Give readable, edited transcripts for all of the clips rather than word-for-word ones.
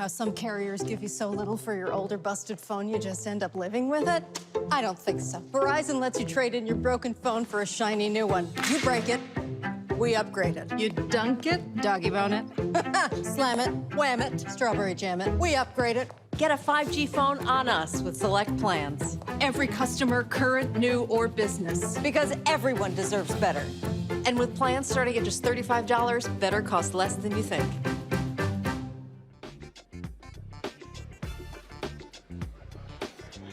How some carriers give you so little for your older busted phone you just end up living with it? I don't think so. Verizon lets you trade in your broken phone for a shiny new one. You break it, we upgrade it. You dunk it, doggy bone it, slam it, wham it, strawberry jam it. We upgrade it. Get a 5G phone on us with select plans. every customer, current, new, or business. Because everyone deserves better. And with plans starting at just $35, better costs less than you think.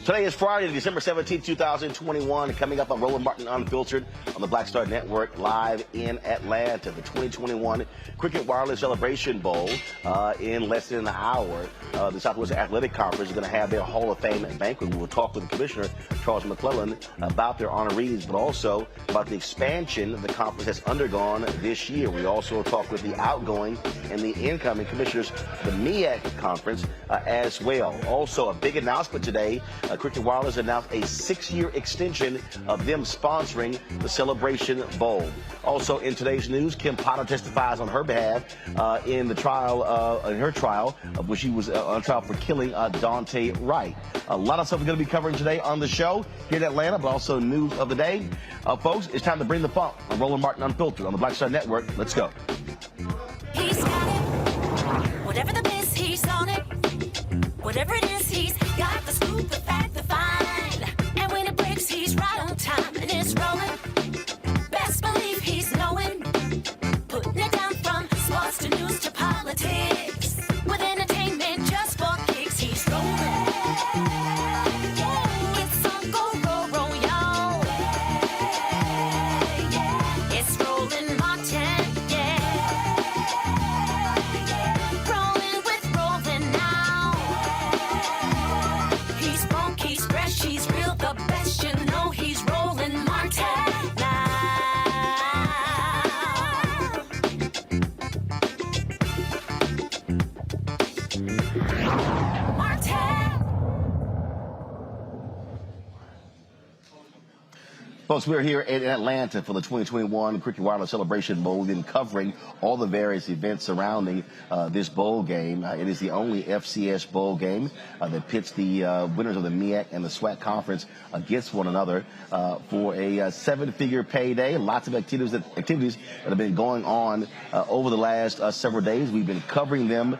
Today is Friday, December 17, 2021. Coming up on Roland Martin Unfiltered on the Black Star Network, live in Atlanta. The 2021 Cricket Wireless Celebration Bowl in less than an hour. The Southwest Athletic Conference is going to have their Hall of Fame banquet. We will talk with the Commissioner, Charles McClellan, about their honorees, but also about the expansion the conference has undergone this year. We also talk with the outgoing and the incoming commissioners of the MEAC conference as well. Also, a big announcement today. Cricket Wireless announced a 6-year extension of them sponsoring the Celebration Bowl. Also, in today's news, Kim Potter testifies on her behalf in her trial, where she was on trial for killing Daunte Wright. A lot of stuff we're going to be covering today on the show here in Atlanta, but also news of the day. Folks, it's time to bring the funk on Roland Martin Unfiltered on the Black Star Network. Let's go. He's got it. Whatever the miss, he's on it. Whatever it is, he's got the scoop, the fact, the find. And when it breaks, he's right on time and it's rolling. Best believe he's knowing. Putting it down from sports to news to politics. With entertainment just for kicks, he's rolling. It's on go, roll, y'all. It's Roland Martin, rolling with Roland now. He's funk, he's fresh, he's real, the best, you know he's Roland Martin now. Folks, we're here in Atlanta for the 2021 Cricket Wireless Celebration Bowl. We've been covering all the various events surrounding this bowl game. It is the only FCS bowl game that pits the winners of the MEAC and the SWAC conference against one another for a 7-figure payday. Lots of activities that have been going on over the last several days. We've been covering them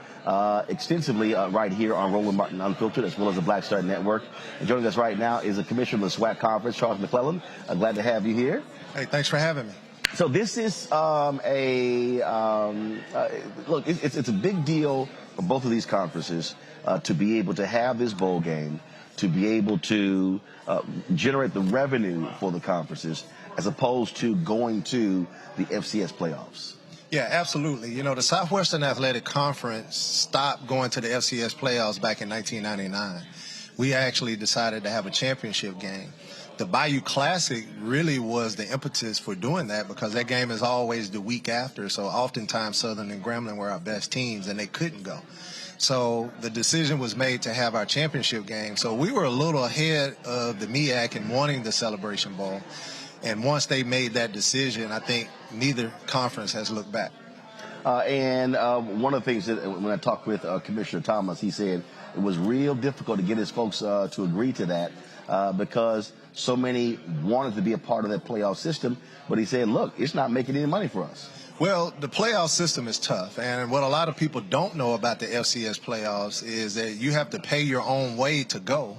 extensively right here on Roland Martin Unfiltered, as well as the Black Star Network. And joining us right now is the Commissioner of the SWAC Conference, Charles McClellan. Glad to have you here. Hey, thanks for having me. So this is look, it's a big deal for both of these conferences to be able to have this bowl game, to be able to generate the revenue for the conferences, as opposed to going to the FCS playoffs. Yeah, absolutely. You know, the Southwestern Athletic Conference stopped going to the FCS playoffs back in 1999. We actually decided to have a championship game. The Bayou Classic really was the impetus for doing that, because that game is always the week after. So oftentimes Southern and Grambling were our best teams, and they couldn't go. So the decision was made to have our championship game. So we were a little ahead of the MEAC in wanting the Celebration Bowl. And once they made that decision, I think neither conference has looked back. And one of the things that when I talked with Commissioner Thomas, he said it was real difficult to get his folks to agree to that because so many wanted to be a part of that playoff system. But he said, look, it's not making any money for us. Well, the playoff system is tough. And what a lot of people don't know about the FCS playoffs is that you have to pay your own way to go.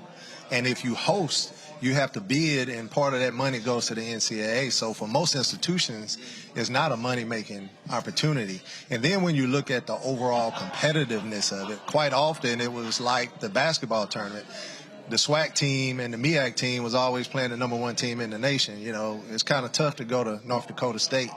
And if you host, you have to bid, and part of that money goes to the NCAA. So for most institutions, it's not a money-making opportunity. And then when you look at the overall competitiveness of it, quite often it was like the basketball tournament. The SWAC team and the MEAC team was always playing the #1 team in the nation. You know, it's kind of tough to go to North Dakota State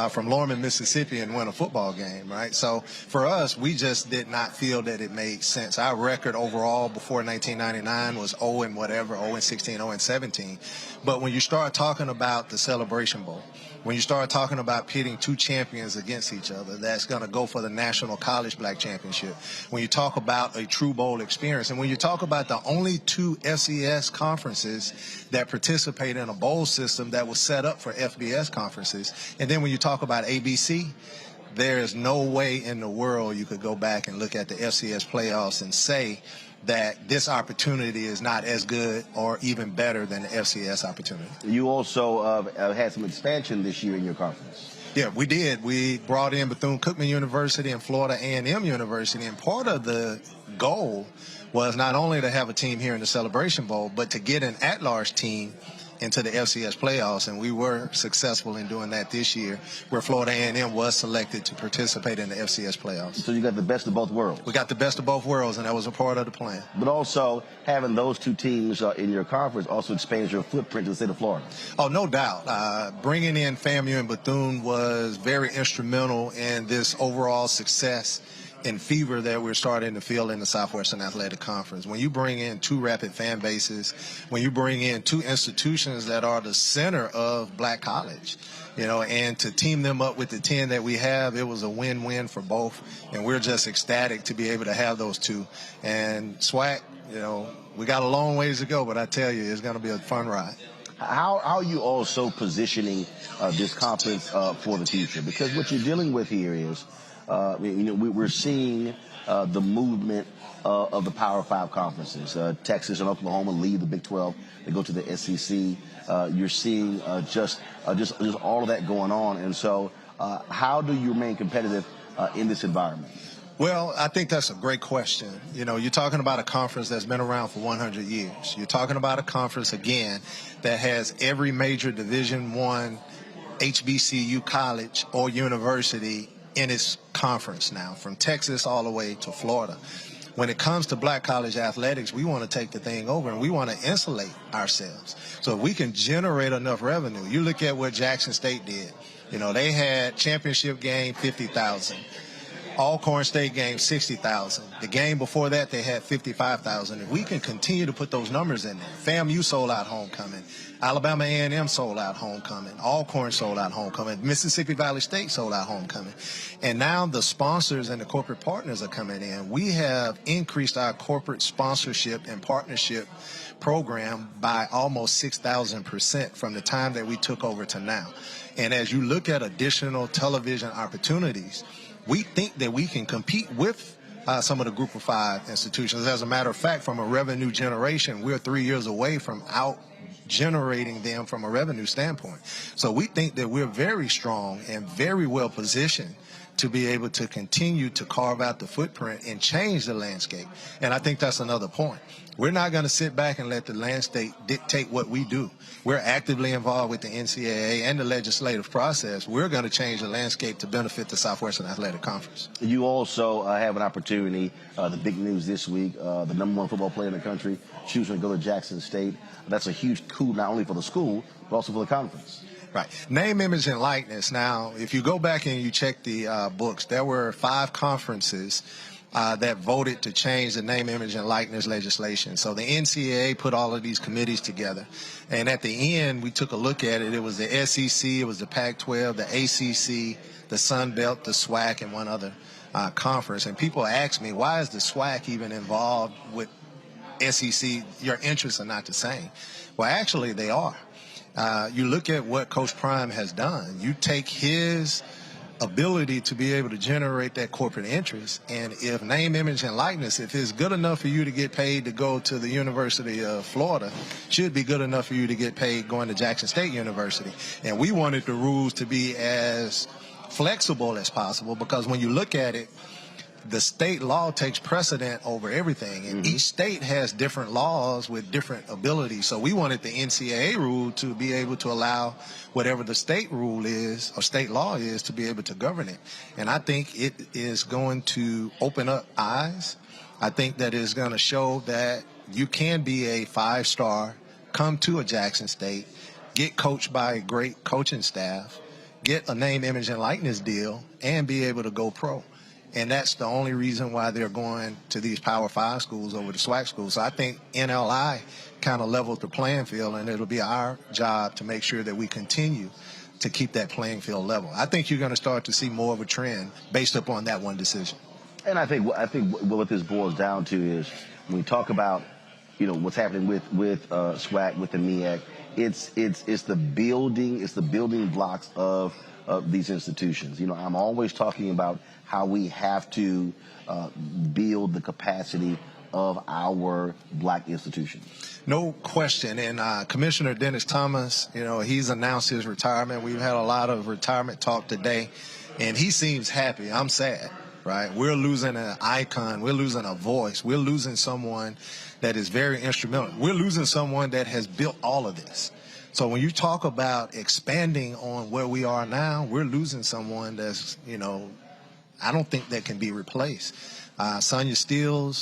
from Lorman, Mississippi, and win a football game, right? So for us, we just did not feel that it made sense. Our record overall before 1999 was 0-16, 0-17. But when you start talking about the Celebration Bowl, when you start talking about pitting two champions against each other, that's going to go for the National College Black Championship. When you talk about a true bowl experience, and when you talk about the only two FCS conferences that participate in a bowl system that was set up for FBS conferences, and then when you talk about ABC, there is no way in the world you could go back and look at the FCS playoffs and say that this opportunity is not as good or even better than the FCS opportunity. You also had some expansion this year in your conference. Yeah, we did. We brought in Bethune-Cookman University and Florida A&M University, and part of the goal was not only to have a team here in the Celebration Bowl, but to get an at-large team into the FCS playoffs, and we were successful in doing that this year, where Florida A&M was selected to participate in the FCS playoffs. So you got the best of both worlds. We got the best of both worlds, and that was a part of the plan. But also, having those two teams in your conference also expands your footprint to the state of Florida. Oh, no doubt. Bringing in FAMU and Bethune was very instrumental in this overall success and fever that we're starting to feel in the Southwestern Athletic Conference. When you bring in two rapid fan bases, when you bring in two institutions that are the center of black college, you know, and to team them up with the 10 that we have, it was a win-win for both. And we're just ecstatic to be able to have those two. And SWAC, you know, we got a long ways to go, but I tell you, it's going to be a fun ride. How are you also positioning this conference for the future? Because what you're dealing with here is, we're seeing the movement of the Power 5 conferences. Texas and Oklahoma lead the Big 12. They go to the SEC. You're seeing just all of that going on. And so how do you remain competitive in this environment? Well, I think that's a great question. You know, you're talking about a conference that's been around for 100 years. You're talking about a conference, again, that has every major Division I HBCU college or university in its conference now, from Texas all the way to Florida. When it comes to black college athletics, we want to take the thing over and we want to insulate ourselves. So if we can generate enough revenue, you look at what Jackson State did. You know, they had championship game 50,000. Alcorn State game 60,000. The game before that they had 55,000. If we can continue to put those numbers in there, FAMU sold out homecoming, Alabama A&M sold out homecoming, Alcorn sold out homecoming, Mississippi Valley State sold out homecoming, and now the sponsors and the corporate partners are coming in. We have increased our corporate sponsorship and partnership program by almost 6,000% from the time that we took over to now. And as you look at additional television opportunities, we think that we can compete with some of the Group of 5 institutions. As a matter of fact, from a revenue generation, we're 3 years away from out generating them from a revenue standpoint. So we think that we're very strong and very well positioned to be able to continue to carve out the footprint and change the landscape. And I think that's another point. We're not going to sit back and let the landscape dictate what we do. We're actively involved with the NCAA and the legislative process. We're going to change the landscape to benefit the Southwestern Athletic Conference. You also have an opportunity, the big news this week, the #1 football player in the country choosing to go to Jackson State. That's a huge coup not only for the school, but also for the conference. Right. Name, image, and likeness. Now, if you go back and you check the books, there were 5 conferences that voted to change the name, image, and likeness legislation. So the NCAA put all of these committees together. And at the end, we took a look at it. It was the SEC, it was the Pac-12, the ACC, the Sun Belt, the SWAC, and one other conference. And people ask me, why is the SWAC even involved with SEC? Your interests are not the same. Well, actually, they are. You look at what Coach Prime has done. You take his ability to be able to generate that corporate interest, and if name, image, and likeness, if it's good enough for you to get paid to go to the University of Florida, should be good enough for you to get paid going to Jackson State University. And we wanted the rules to be as flexible as possible, because when you look at it, the state law takes precedent over everything, and each state has different laws with different abilities. So we wanted the NCAA rule to be able to allow whatever the state rule is or state law is to be able to govern it. And I think it is going to open up eyes. I think that it's going to show that you can be a 5-star, come to a Jackson State, get coached by a great coaching staff, get a name, image, and likeness deal, and be able to go pro. And that's the only reason why they're going to these Power 5 schools over the SWAC schools. So I think NLI kind of leveled the playing field, and it'll be our job to make sure that we continue to keep that playing field level. I think you're going to start to see more of a trend based upon that one decision. And I think what this boils down to is when we talk about, you know, what's happening with SWAC, with the MEAC, it's the building blocks of these institutions. You know, I'm always talking about how we have to build the capacity of our black institutions. No question. And Commissioner Dennis Thomas, you know, he's announced his retirement. We've had a lot of retirement talk today, and he seems happy. I'm sad, right? We're losing an icon. We're losing a voice. We're losing someone that is very instrumental. We're losing someone that has built all of this. So when you talk about expanding on where we are now, we're losing someone that's, I don't think that can be replaced. Sonia Steele,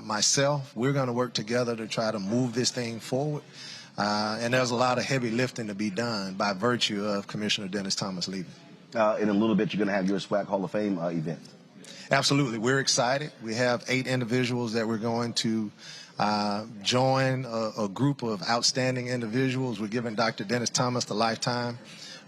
myself, we're going to work together to try to move this thing forward. And there's a lot of heavy lifting to be done by virtue of Commissioner Dennis Thomas leaving. In a little bit, you're going to have your SWAC Hall of Fame event. Absolutely. We're excited. We have 8 individuals that we're going to join a group of outstanding individuals. We're giving Dr. Dennis Thomas the Lifetime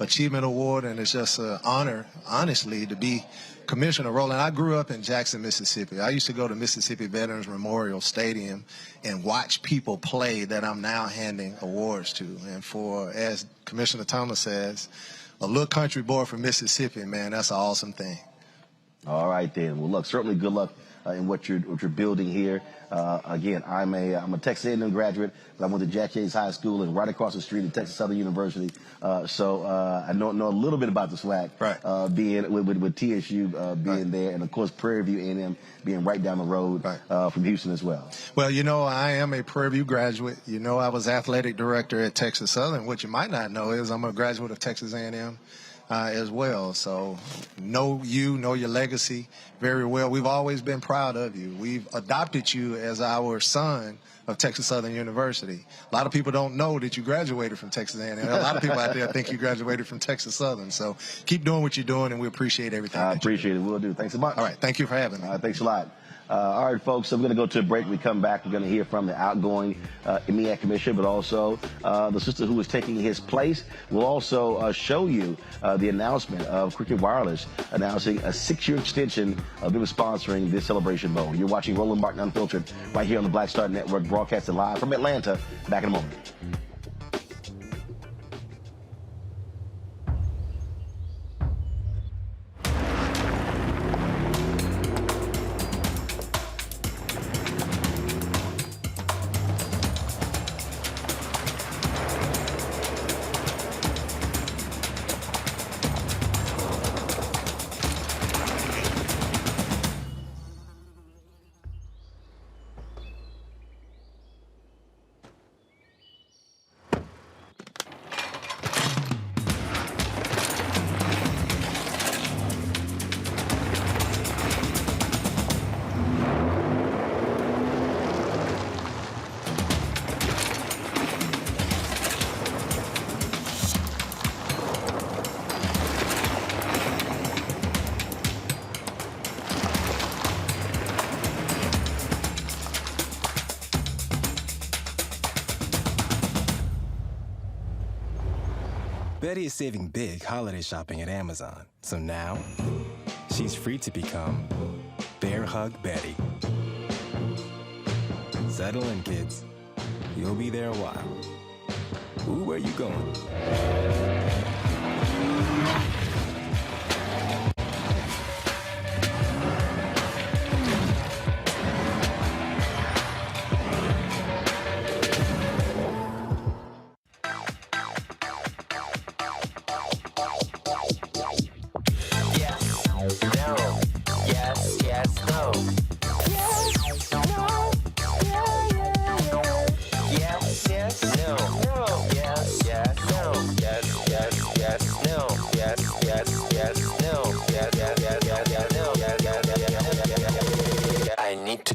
Achievement Award, and it's just an honor, honestly, to be Commissioner Roland. I grew up in Jackson, Mississippi. I used to go to Mississippi Veterans Memorial Stadium and watch people play that I'm now handing awards to. And for, as Commissioner Thomas says, a little country boy from Mississippi, man, that's an awesome thing. All right, then. Well, look, certainly good luck in what you're building here. Again, I'm a Texas A&M graduate, but I went to Jack Yates High School and right across the street at Texas Southern University. So I know a little bit about the SWAC, right. Being with TSU being right. there, and of course Prairie View A&M being right down the road right. From Houston as well. Well, I am a Prairie View graduate. I was athletic director at Texas Southern. What you might not know is I'm a graduate of Texas A&M. As well. So know your legacy very well. We've always been proud of you. We've adopted you as our son of Texas Southern University. A lot of people don't know that you graduated from Texas A&M. A lot of people out there think you graduated from Texas Southern. So keep doing what you're doing, and we appreciate everything. I appreciate it. We'll do. Thanks so much. All right. Thank you for having me. Thanks a lot. All right, folks, so we're going to go to a break. We come back, we're going to hear from the outgoing MEAC commissioner, but also the sister who is taking his place. We'll also show you the announcement of Cricket Wireless announcing a 6-year extension of them sponsoring this Celebration Bowl. You're watching Roland Martin Unfiltered right here on the Black Star Network, broadcasting live from Atlanta. Back in a moment. Betty is saving big holiday shopping at Amazon, so now she's free to become Bear Hug Betty. Settle in, kids. You'll be there a while. Ooh, where you going?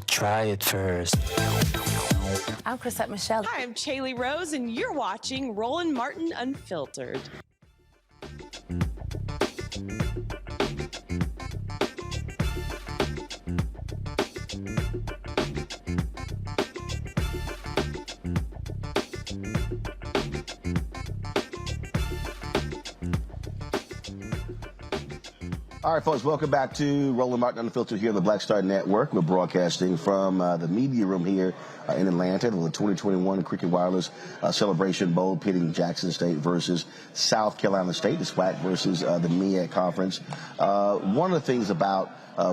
Try it first. I'm Chrisette Michelle. Hi, I'm Chaley Rose, and you're watching Roland Martin Unfiltered. All right, folks, welcome back to Roland Martin Unfiltered here on the Black Star Network. We're broadcasting from the media room here in Atlanta, the 2021 Cricket Wireless Celebration Bowl, pitting Jackson State versus South Carolina State, the SWAC versus the MEAC Conference. One of the things about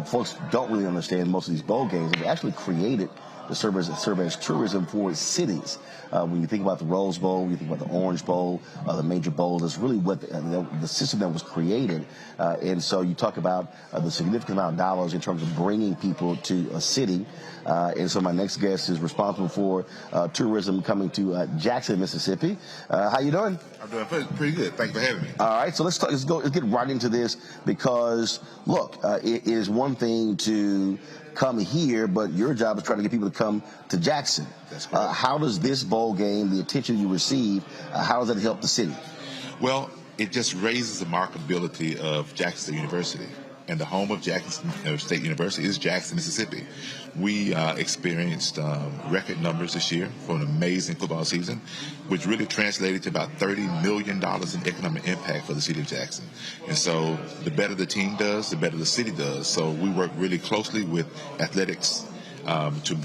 folks don't really understand most of these bowl games, they actually created to serve as tourism for cities. When you think about the Rose Bowl, when you think about the Orange Bowl, the major bowls, that's really what the system that was created. And so you talk about the significant amount of dollars in terms of bringing people to a city. And so my next guest is responsible for tourism coming to Jackson, Mississippi. How you doing? I'm doing pretty good. Thank you for having me. All right, so let's get right into this because, look, it is one thing to come here, but your job is trying to get people to come to Jackson. That's correct. How does this bowl game, the attention you receive, how does that help the city? Well, it just raises the marketability of Jackson University. And the home of Jackson State University is Jackson, Mississippi. We experienced record numbers this year for an amazing football season, which really translated to about $30 million in economic impact for the city of Jackson. And so the better the team does, the better the city does. So we work really closely with athletics to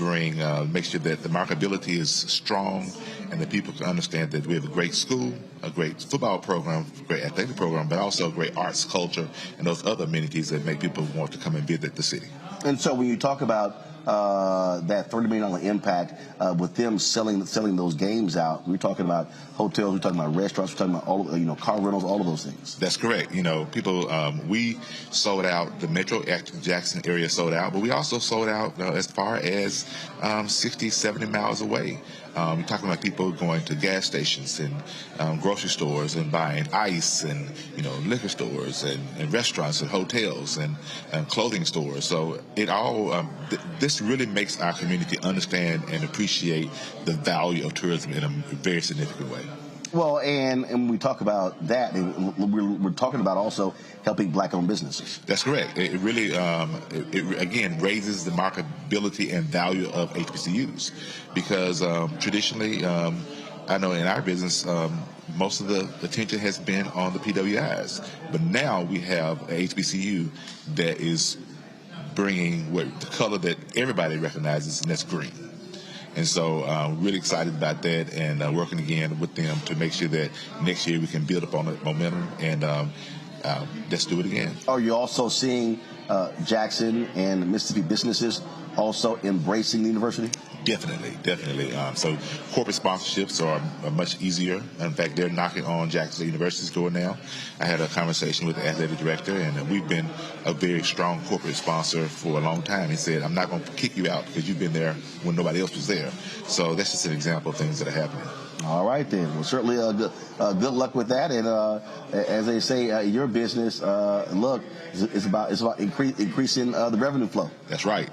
make sure that the marketability is strong and that people can understand that we have a great school, a great football program, a great athletic program, but also a great arts, culture, and those other amenities that make people want to come and visit the city. And so when you talk about that $30 million impact with them selling those games out, we're talking about hotels, we're talking about restaurants, we're talking about all of, car rentals, all of those things. That's correct. People, we sold out, the Metro Jackson area sold out, but we also sold out as far as 60, 70 miles away. We're talking about people going to gas stations and grocery stores and buying ice and, liquor stores and restaurants and hotels and clothing stores. So it all, this really makes our community understand and appreciate the value of tourism in a very significant way. Well, and when we talk about that, we're talking about also helping black-owned businesses. That's correct. It really, it again, raises the marketability and value of HBCUs because traditionally, I know in our business, most of the attention has been on the PWIs. But now we have a HBCU that is bringing the color that everybody recognizes, and that's green. And so really excited about that and working again with them to make sure that next year we can build upon the momentum and let's do it again. Are you also seeing Jackson and Mississippi businesses also embracing the university? Definitely. So corporate sponsorships are much easier. In fact, they're knocking on Jackson University's door now. I had a conversation with the athletic director, and we've been a very strong corporate sponsor for a long time. He said, I'm not going to kick you out because you've been there when nobody else was there. So that's just an example of things that are happening. All right, then. Well, certainly good luck with that. And as they say, your business, look, it's about increasing the revenue flow. That's right.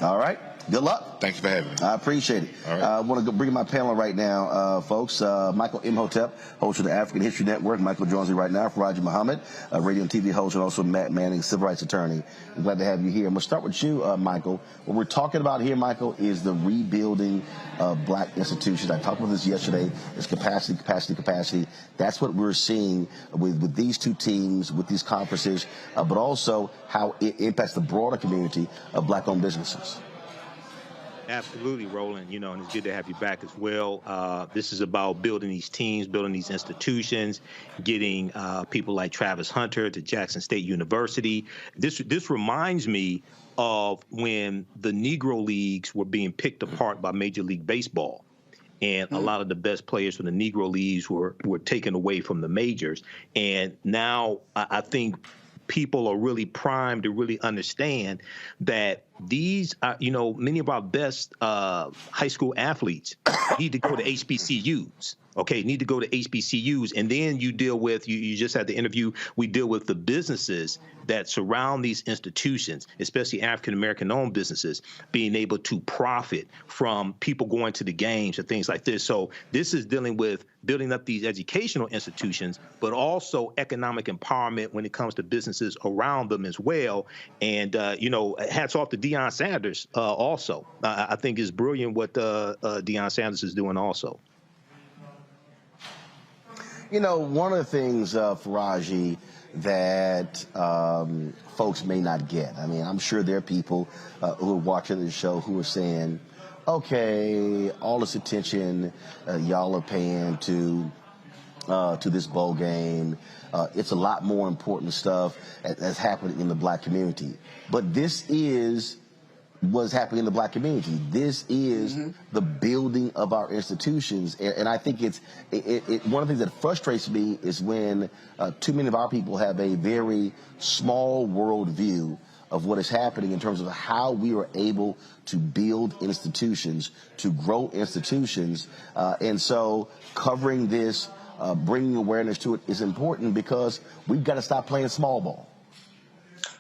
All right. Good luck. Thank you for having me. I appreciate it. All right. I want to bring in my panel right now, folks. Michael M. Hotep, host of the African History Network. Michael joins me right now. Faraji Muhammad, radio and TV host, and also Matt Manning, civil rights attorney. I'm glad to have you here. I'm going to start with you, Michael. What we're talking about here, Michael, is the rebuilding of black institutions. I talked about this yesterday. It's capacity. That's what we're seeing with these two teams, with these conferences, but also how it impacts the broader community of black-owned businesses. Absolutely, Roland, and it's good to have you back as well. This is about building these teams, building these institutions, getting people like Travis Hunter to Jackson State University. This reminds me of when the Negro Leagues were being picked apart by Major League Baseball. And a lot of the best players from the Negro Leagues were taken away from the majors. And now I think people are really primed to really understand that these, many of our best high school athletes need to go to HBCUs. Need to go to HBCUs. And then you deal with, you just had the interview, we deal with the businesses that surround these institutions, especially African-American owned businesses, being able to profit from people going to the games and things like this. So this is dealing with building up these educational institutions, but also economic empowerment when it comes to businesses around them as well. And, hats off to Deion Sanders also. I think it's brilliant what Deion Sanders is doing also. One of the things, Faraji, that folks may not get. I mean, I'm sure there are people who are watching this show who are saying, okay, all this attention y'all are paying to this bowl game, it's a lot more important stuff that's happening in the black community. But this is what's happening in the black community. This is the building of our institutions, and I think it's one of the things that frustrates me is when too many of our people have a very small world view of what is happening in terms of how we are able to build institutions, to grow institutions, and so covering this, bringing awareness to it is important because we've got to stop playing small ball.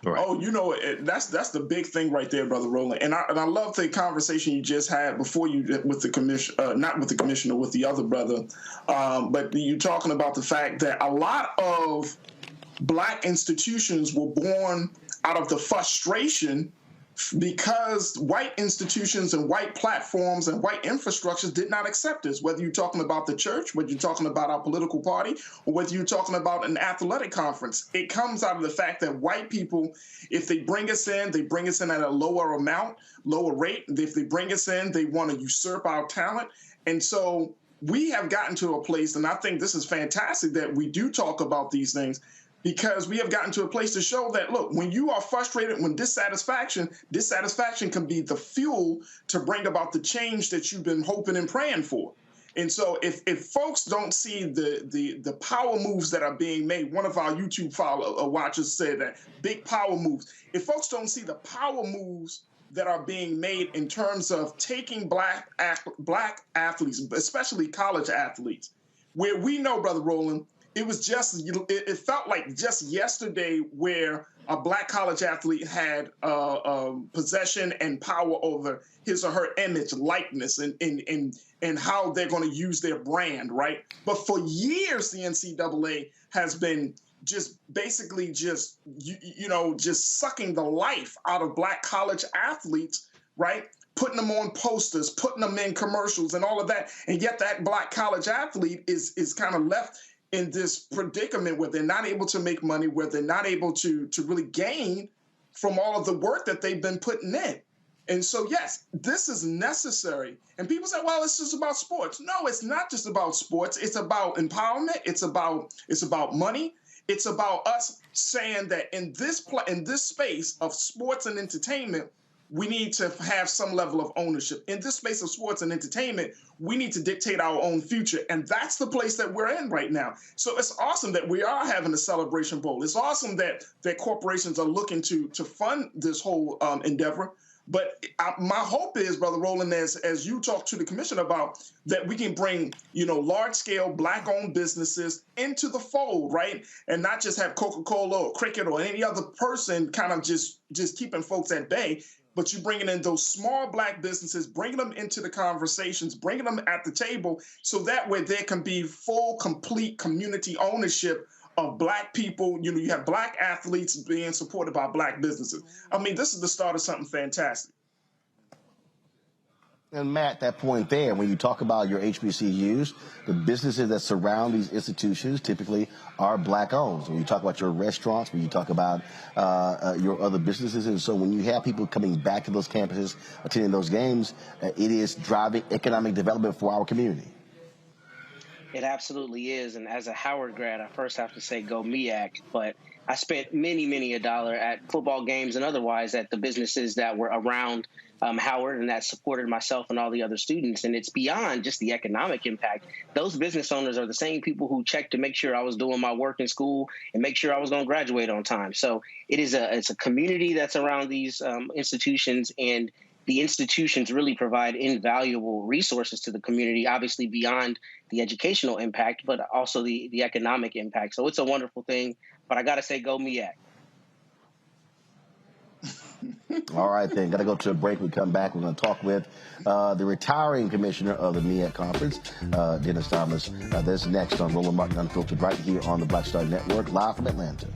Right. Oh, you know, that's the big thing right there, Brother Roland. And I love the conversation you just had before you with the commission, not with the commissioner, with the other brother. But you're talking about the fact that a lot of black institutions were born out of the frustration because white institutions and white platforms and white infrastructures did not accept us, whether you're talking about the church, whether you're talking about our political party, or whether you're talking about an athletic conference. It comes out of the fact that white people, if they bring us in, they bring us in at a lower amount, lower rate. If they bring us in, they want to usurp our talent. And so we have gotten to a place, and I think this is fantastic that we do talk about these things, because we have gotten to a place to show that, look, when you are frustrated, when dissatisfaction can be the fuel to bring about the change that you've been hoping and praying for. And so if folks don't see the power moves that are being made, one of our YouTube watchers said that, big power moves. If folks don't see the power moves that are being made in terms of taking black athletes, especially college athletes, where we know, Brother Roland, it felt like just yesterday where a black college athlete had possession and power over his or her image, likeness, and how they're going to use their brand, right? But for years, the NCAA has been just basically just sucking the life out of black college athletes, right? Putting them on posters, putting them in commercials and all of that. And yet that black college athlete is kind of left in this predicament where they're not able to make money, where they're not able to really gain from all of the work that they've been putting in. And so, yes, this is necessary. And people say, well, it's just about sports. No, it's not just about sports. It's about empowerment. It's about money. It's about us saying that in this space of sports and entertainment, we need to have some level of ownership. In this space of sports and entertainment, we need to dictate our own future. And that's the place that we're in right now. So it's awesome that we are having a celebration bowl. It's awesome that corporations are looking to fund this whole endeavor. But my hope is, Brother Roland, as you talk to the commission about, that we can bring, large-scale black-owned businesses into the fold, right? And not just have Coca-Cola or Cricket or any other person kind of just keeping folks at bay. But you're bringing in those small black businesses, bringing them into the conversations, bringing them at the table, so that way there can be full, complete community ownership of black people. You have black athletes being supported by black businesses. I mean, this is the start of something fantastic. And Matt, that point there, when you talk about your HBCUs, the businesses that surround these institutions typically are black owned. When you talk about your restaurants, when you talk about your other businesses, and so when you have people coming back to those campuses, attending those games, it is driving economic development for our community. It absolutely is. And as a Howard grad, I first have to say go MEAC, but I spent many a dollar at football games and otherwise at the businesses that were around Howard and that supported myself and all the other students. And it's beyond just the economic impact. Those business owners are the same people who checked to make sure I was doing my work in school and make sure I was going to graduate on time. So it's a community that's around these institutions, and the institutions really provide invaluable resources to the community, obviously beyond the educational impact, but also the economic impact. So it's a wonderful thing. But I got to say, go MEAC. All right, then. Got to go to a break. We come back. We're going to talk with the retiring commissioner of the MEAC Conference, Dennis Thomas. That's next on Roland Martin Unfiltered, right here on the Black Star Network, live from Atlanta.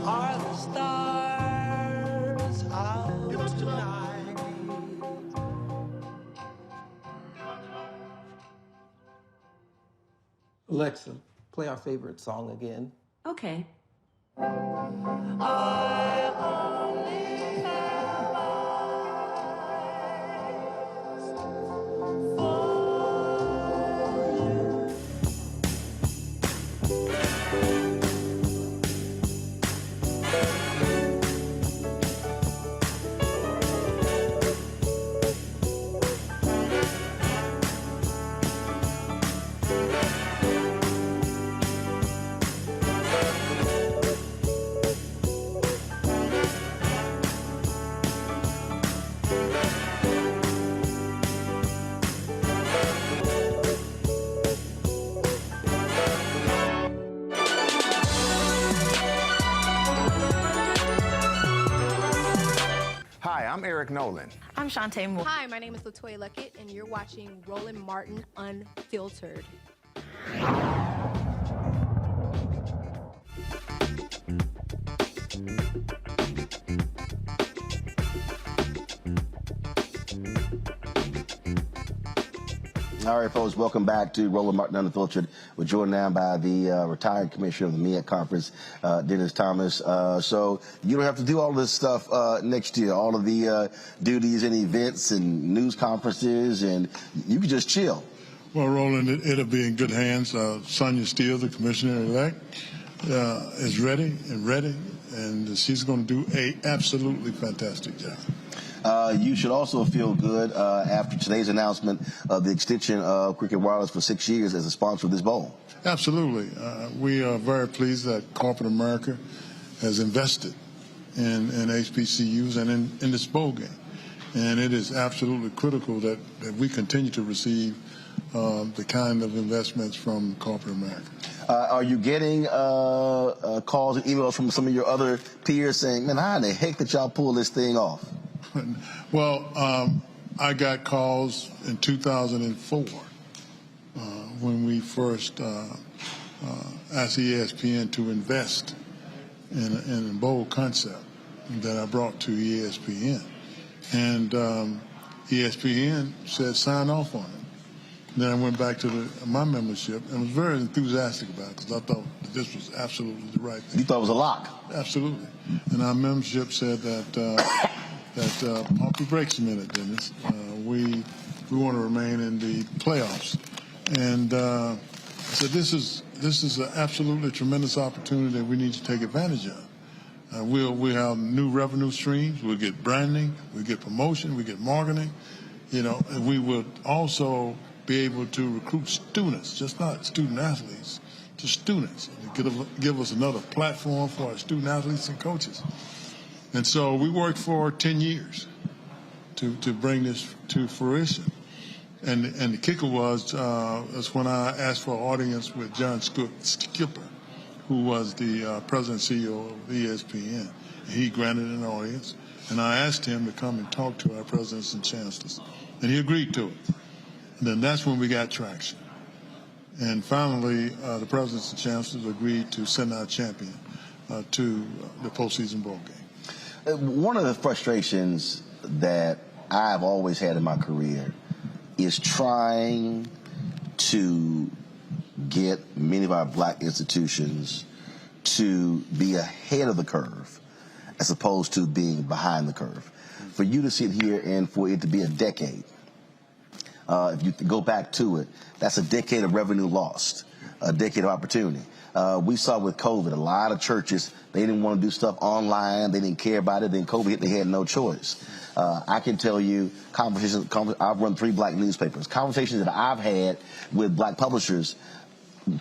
Are the stars out tonight? Alexa, play our favorite song again. Okay. I only have eyes for you. I'm Eric Nolan. I'm Shantae Moore. Hi, my name is LaToya Luckett, and you're watching Roland Martin Unfiltered. All right, folks, welcome back to Roland Martin Unfiltered. We're joined now by the retired commissioner of the MEAC conference, Dennis Thomas. So you don't have to do all this stuff next year, all of the duties and events and news conferences, and you can just chill. Well, Roland, it'll be in good hands. Sonia Steele, the commissioner-elect, is ready, and she's going to do a absolutely fantastic job. You should also feel good after today's announcement of the extension of Cricket Wireless for 6 years as a sponsor of this bowl. Absolutely. We are very pleased that corporate America has invested in HBCUs and in this bowl game. And it is absolutely critical that we continue to receive the kind of investments from corporate America. Are you getting calls and emails from some of your other peers saying, man, how in the heck did y'all pull this thing off? Well, I got calls in 2004 when we first asked ESPN to invest in a bold concept that I brought to ESPN. And ESPN said sign off on it. Then I went back to my membership and was very enthusiastic about it because I thought that this was absolutely the right thing. You thought it was a lock? Absolutely. And our membership said that pump the brakes a minute, Dennis. We want to remain in the playoffs. And so this is an absolutely tremendous opportunity that we need to take advantage of. We'll have new revenue streams. We'll get branding. We'll get promotion. We get marketing. And we will also be able to recruit students, just not student athletes, to students. Give us another platform for our student athletes and coaches. And so we worked for 10 years to bring this to fruition. And the kicker was when I asked for an audience with John Skipper, who was the president and CEO of ESPN. And he granted an audience, and I asked him to come and talk to our presidents and chancellors. And he agreed to it. And then that's when we got traction. And finally, the presidents and chancellors agreed to send our champion to the postseason bowl game. One of the frustrations that I've always had in my career is trying to get many of our black institutions to be ahead of the curve as opposed to being behind the curve. For you to sit here and for it to be a decade, if you go back to it, that's a decade of revenue lost, a decade of opportunity. We saw with COVID, a lot of churches, they didn't want to do stuff online. They didn't care about it. Then COVID hit, they had no choice. I can tell you I've run 3 black newspapers. Conversations that I've had with black publishers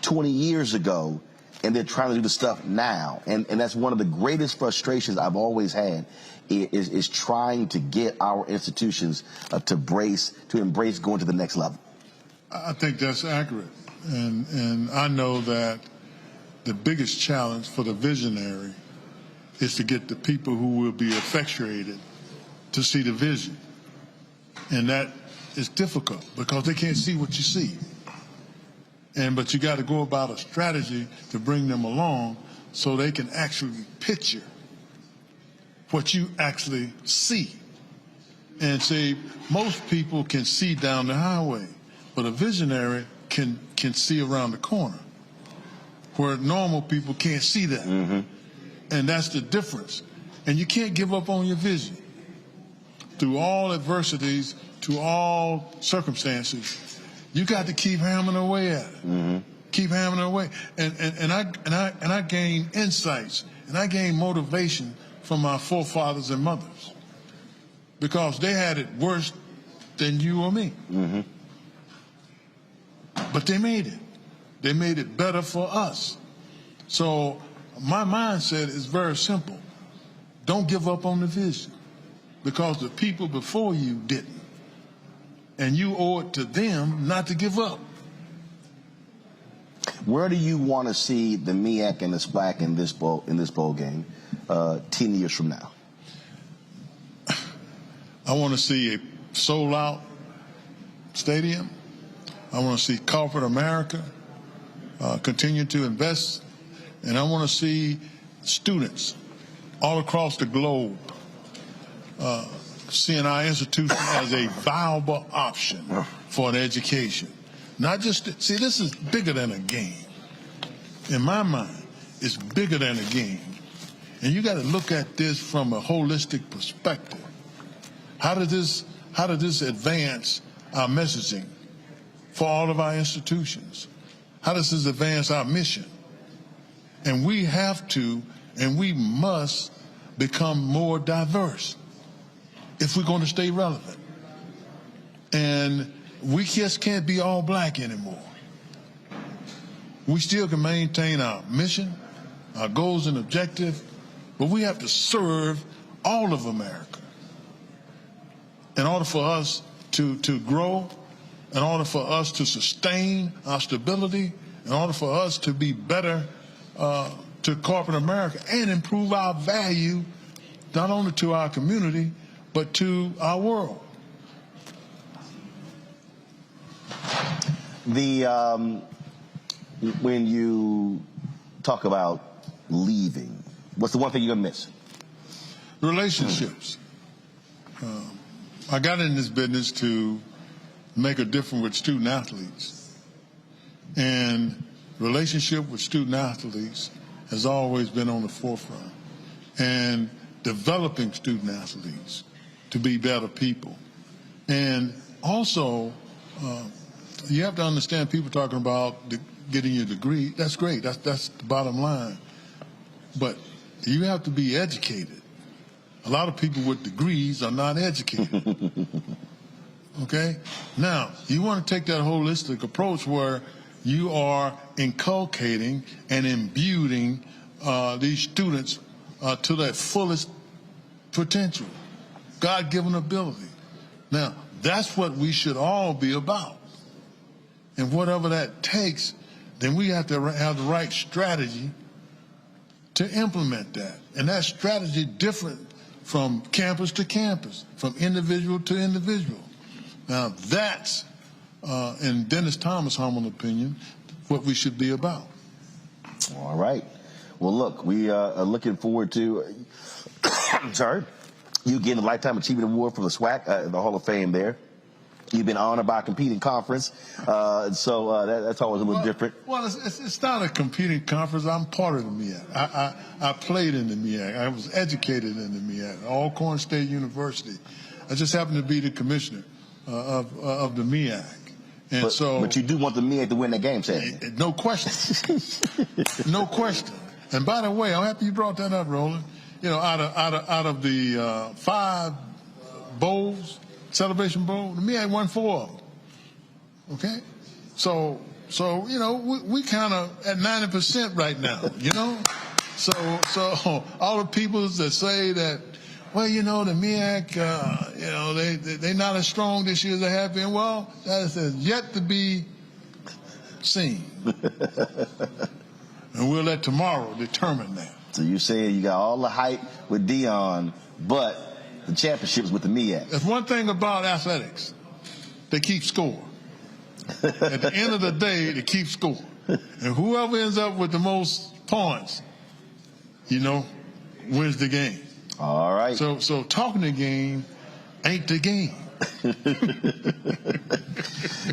20 years ago, and they're trying to do the stuff now. And that's one of the greatest frustrations I've always had is trying to get our institutions to embrace going to the next level. I think that's accurate. And I know that the biggest challenge for the visionary is to get the people who will be effectuated to see the vision. And that is difficult because they can't see what you see. But you got to go about a strategy to bring them along so they can actually picture what you actually see. And see, most people can see down the highway, but a visionary can see around the corner, where normal people can't see that. Mm-hmm. And that's the difference. And you can't give up on your vision. Through all adversities, to all circumstances, you got to keep hammering away at it. Mm-hmm. Keep hammering away. And I gain insights and I gain motivation from my forefathers and mothers because they had it worse than you or me. Mm-hmm. But they made it. They made it better for us. So my mindset is very simple. Don't give up on the vision because the people before you didn't. And you owe it to them not to give up. Where do you want to see the MEAC and the SWAC in this bowl game 10 years from now? I want to see a sold-out stadium. I want to see corporate America continue to invest. And I want to see students all across the globe seeing our institution as a viable option for an education. Not just, see, this is bigger than a game. In my mind, it's bigger than a game. And you got to look at this from a holistic perspective. How does this advance our messaging for all of our institutions? How does this advance our mission? And we have to, and we must become more diverse if we're going to stay relevant. And we just can't be all black anymore. We still can maintain our mission, our goals and objectives, but we have to serve all of America in order for us to grow, in order for us to sustain our stability, in order for us to be better to corporate America and improve our value not only to our community, but to our world. When you talk about leaving, what's the one thing you're going to miss? Relationships. I got in this business to make a difference with student athletes. And relationship with student athletes has always been on the forefront. And developing student athletes to be better people. And also, you have to understand people talking about getting your degree. That's great. That's the bottom line. But you have to be educated. A lot of people with degrees are not educated. Okay? Now, you want to take that holistic approach where you are inculcating and imbuing these students to their fullest potential, God-given ability. Now, that's what we should all be about. And whatever that takes, then we have to have the right strategy to implement that. And that strategy different from campus to campus, from individual to individual. Now, that's, in Dennis Thomas' humble opinion, what we should be about. All right. Well, look, we are looking forward to, you getting the Lifetime Achievement Award from the SWAC, the Hall of Fame there. You've been honored by a competing conference, so that's always a little different. Well, it's not a competing conference. I'm part of the MEAC. I played in the MEAC. I was educated in the MEAC, Alcorn State University. I just happened to be the commissioner of the MEAC. And but you do want the MEAC to win that game, Sam? No question. No question. And by the way, I'm happy you brought that up, Roland. You know, out of the 5 bowls, Celebration Bowl, the MEAC won 4 of them. Okay? So you know, we kind of at 90% right now, you know? So all the people that say that, well, you know, the MEAC, you know, they're not as strong this year as they have been. Well, that is yet to be seen. And we'll let tomorrow determine that. So you're saying you got all the hype with Deion, but the championship's with the MEAC. There's one thing about athletics. They keep score. At the end of the day, they keep score. And whoever ends up with the most points, you know, wins the game. All right. So talking the game ain't the game.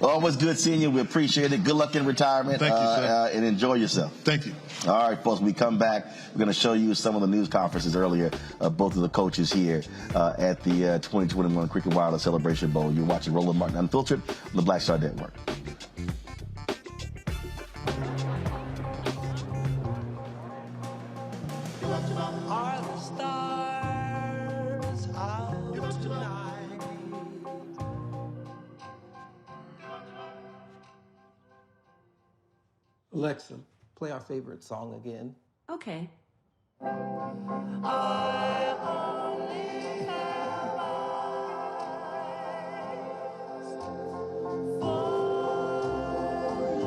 Always good seeing you. We appreciate it. Good luck in retirement. Thank you, sir. And enjoy yourself. Thank you. All right, folks, when we come back, we're going to show you some of the news conferences earlier, both of the coaches here at the 2021 Cricket Wireless Celebration Bowl. You're watching Roland Martin Unfiltered on the Black Star Network. Are the stars out tonight? Alexa, play our favorite song again. Okay. I only have eyes for you.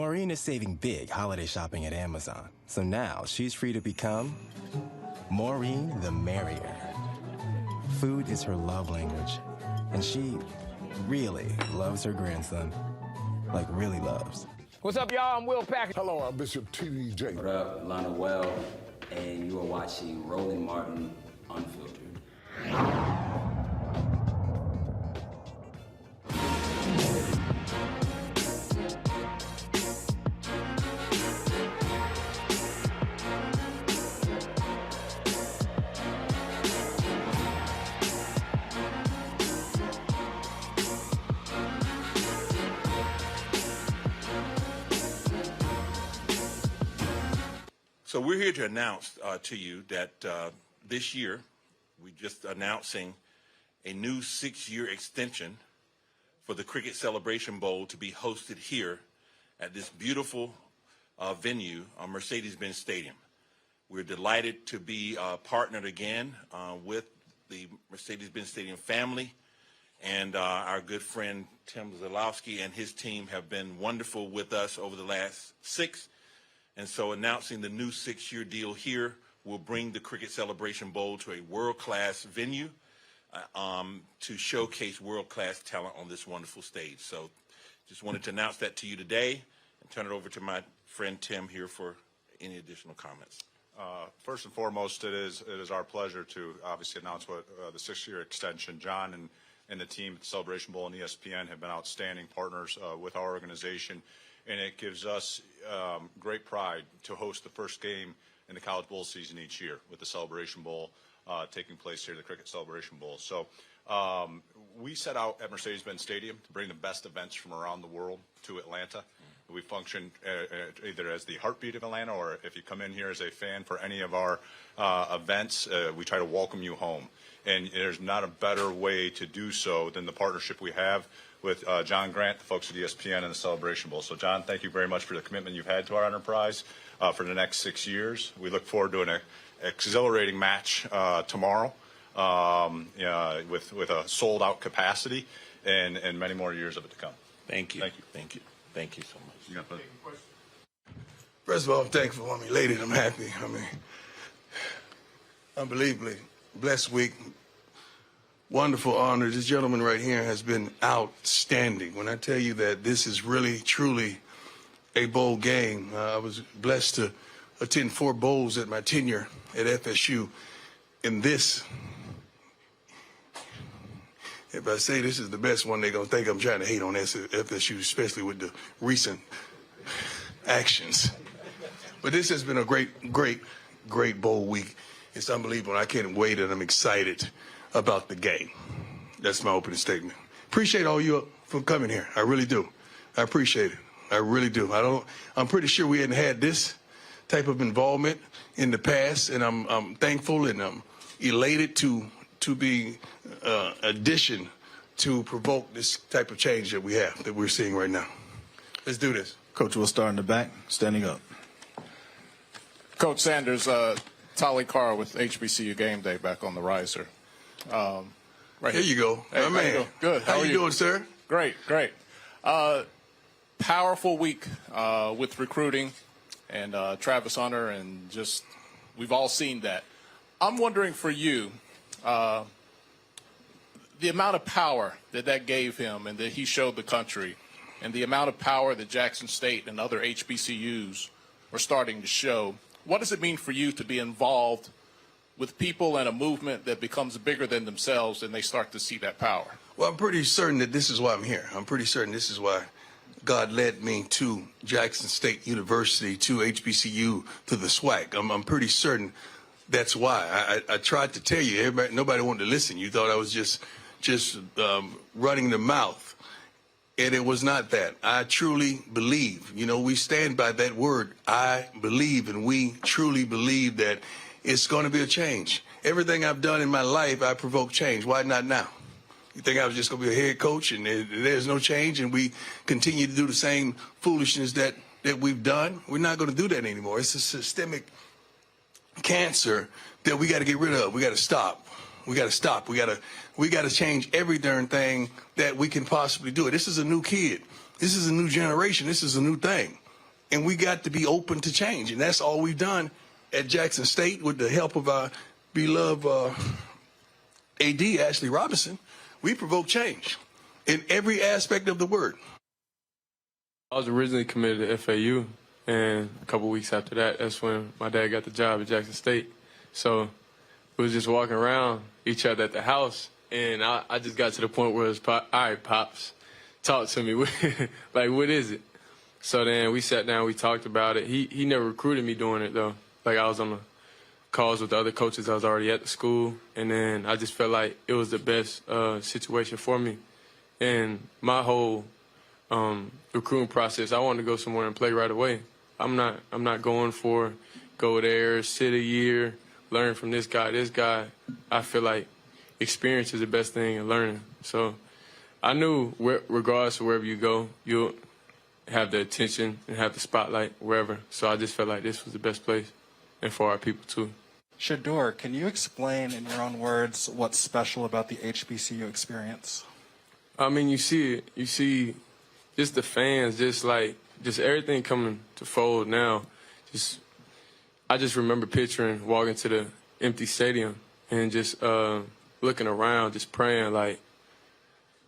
Maureen is saving big holiday shopping at Amazon, so now she's free to become Maureen the Merrier. Food is her love language, and she really loves her grandson. Like, really loves. What's up, y'all? I'm Will Packer. Hello, I'm Bishop T.D.J. What up, Lana Well, and you are watching Roland Martin Unfiltered. So we're here to announce to you that this year, we're just announcing a new 6-year extension for the Cricket Celebration Bowl to be hosted here at this beautiful venue on Mercedes-Benz Stadium. We're delighted to be partnered again with the Mercedes-Benz Stadium family, and our good friend Tim Zalowski and his team have been wonderful with us over the last 6. And so announcing the new 6-year deal here will bring the Cricket Celebration Bowl to a world-class venue to showcase world-class talent on this wonderful stage. So just wanted to announce that to you today and turn it over to my friend Tim here for any additional comments. First and foremost, it is our pleasure to obviously announce what the 6-year extension. John and the team at the Celebration Bowl and ESPN have been outstanding partners with our organization, and it gives us great pride to host the first game in the College Bowl season each year with the Celebration Bowl taking place here, the Cricket Celebration Bowl. So we set out at Mercedes-Benz Stadium to bring the best events from around the world to Atlanta. We function either as the heartbeat of Atlanta, or if you come in here as a fan for any of our events, we try to welcome you home. And there's not a better way to do so than the partnership we have with John Grant, the folks at ESPN, and the Celebration Bowl. So, John, thank you very much for the commitment you've had to our enterprise for the next 6 years. We look forward to an exhilarating match tomorrow with a sold-out capacity and many more years of it to come. Thank you. Thank you. Thank you. Thank you so much. First of all, I'm thankful. Elated. I'm happy. Unbelievably blessed week. Wonderful honor. This gentleman right here has been outstanding. When I tell you that this is really, truly a bowl game, I was blessed to attend 4 bowls at my tenure at FSU. And this, if I say this is the best one, they're going to think I'm trying to hate on FSU, especially with the recent actions. But this has been a great bowl week. It's unbelievable. I can't wait, and I'm excited about the game. That's my opening statement. Appreciate all you for coming here. I really do. I appreciate it. I really do. I'm pretty sure we hadn't had this type of involvement in the past, and I'm thankful and I'm elated to be addition to provoke this type of change that we're seeing right now. Let's do this. Coach, we'll start in the back, standing up. Coach Sanders, Tolly Carr with HBCU Game Day back on the riser. Right here you go. Hey, my man. Good. How you doing, sir? Great. Powerful week with recruiting and Travis Hunter, and just we've all seen that. I'm wondering for you, the amount of power that gave him and that he showed the country, and the amount of power that Jackson State and other HBCUs are starting to show. What does it mean for you to be involved with people and a movement that becomes bigger than themselves and they start to see that power? Well, I'm pretty certain that this is why I'm here. I'm pretty certain this is why God led me to Jackson State University, to HBCU, to the SWAC. I'm pretty certain that's why. I tried to tell you, nobody wanted to listen. You thought I was just running the mouth. And it was not that. I truly believe. We stand by that word, I believe, and we truly believe that it's going to be a change. Everything I've done in my life, I provoke change. Why not now? You think I was just going to be a head coach and there's no change and we continue to do the same foolishness that we've done? We're not going to do that anymore. It's a systemic cancer that we got to get rid of. We got to stop. We got to stop. We got to change every darn thing that we can possibly do. This is a new kid. This is a new generation. This is a new thing. and we got to be open to change. And that's all we've done at Jackson State with the help of our beloved AD, Ashley Robinson. We provoke change in every aspect of the word. I was originally committed to FAU, and a couple weeks after that, that's when my dad got the job at Jackson State. So we was just walking around each other at the house, and I just got to the point where it was, all right, Pops, talk to me. Like, what is it? So then we sat down, we talked about it. He never recruited me doing it, though. Like, I was on the calls with the other coaches. I was already at the school, and then I just felt like it was the best situation for me. And my whole recruiting process, I wanted to go somewhere and play right away. I'm not going for go there, sit a year, learn from this guy. I feel like experience is the best thing in learning. So I knew regardless of wherever you go, you'll have the attention and have the spotlight wherever. So I just felt like this was the best place, and for our people too. Shedeur, can you explain in your own words what's special about the HBCU experience? I mean, you see it. You see just the fans, just everything coming to fold now. I just remember picturing walking to the empty stadium and just looking around, just praying, like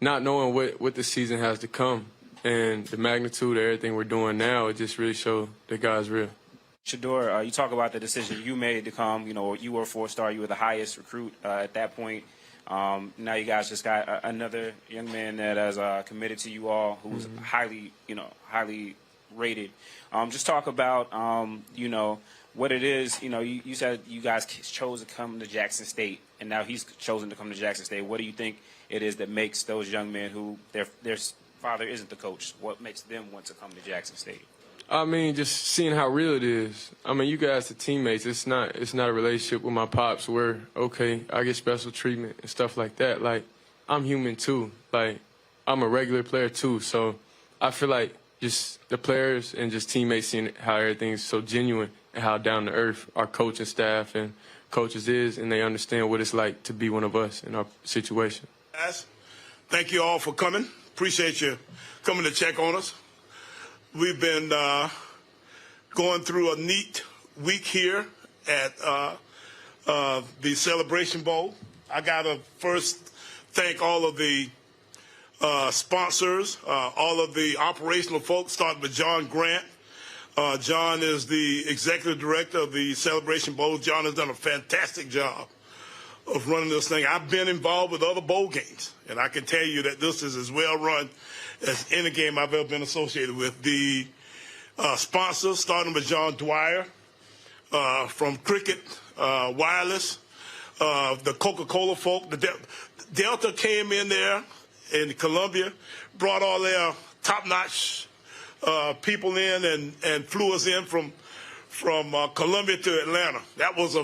not knowing what the season has to come. And the magnitude of everything we're doing now, it just really showed that God's real. Shedeur, you talk about the decision you made to come. You know, you were a 4-star. You were the highest recruit at that point. Now you guys just got another young man that has committed to you all, who's highly rated. Just talk about, what it is. You said you guys chose to come to Jackson State, and now he's chosen to come to Jackson State. What do you think it is that makes those young men who their father isn't the coach, what makes them want to come to Jackson State? I mean, just seeing how real it is. I mean, you guys are teammates. It's not a relationship with my pops where, okay, I get special treatment and stuff like that. Like, I'm human too. Like, I'm a regular player too. So I feel like just the players and just teammates seeing how everything's so genuine and how down to earth our coaching staff and coaches is, and they understand what it's like to be one of us in our situation. Guys, thank you all for coming. Appreciate you coming to check on us. We've been going through a neat week here at the Celebration Bowl. I got to first thank all of the sponsors, all of the operational folks, starting with John Grant. John is the executive director of the Celebration Bowl. John has done a fantastic job of running this thing. I've been involved with other bowl games, and I can tell you that this is as well run as any game I've ever been associated with. The sponsors, starting with John Dwyer from Cricket Wireless, the Coca-Cola folk, the Delta came in there in Columbia, brought all their top-notch people in and flew us in from Columbia to Atlanta. That was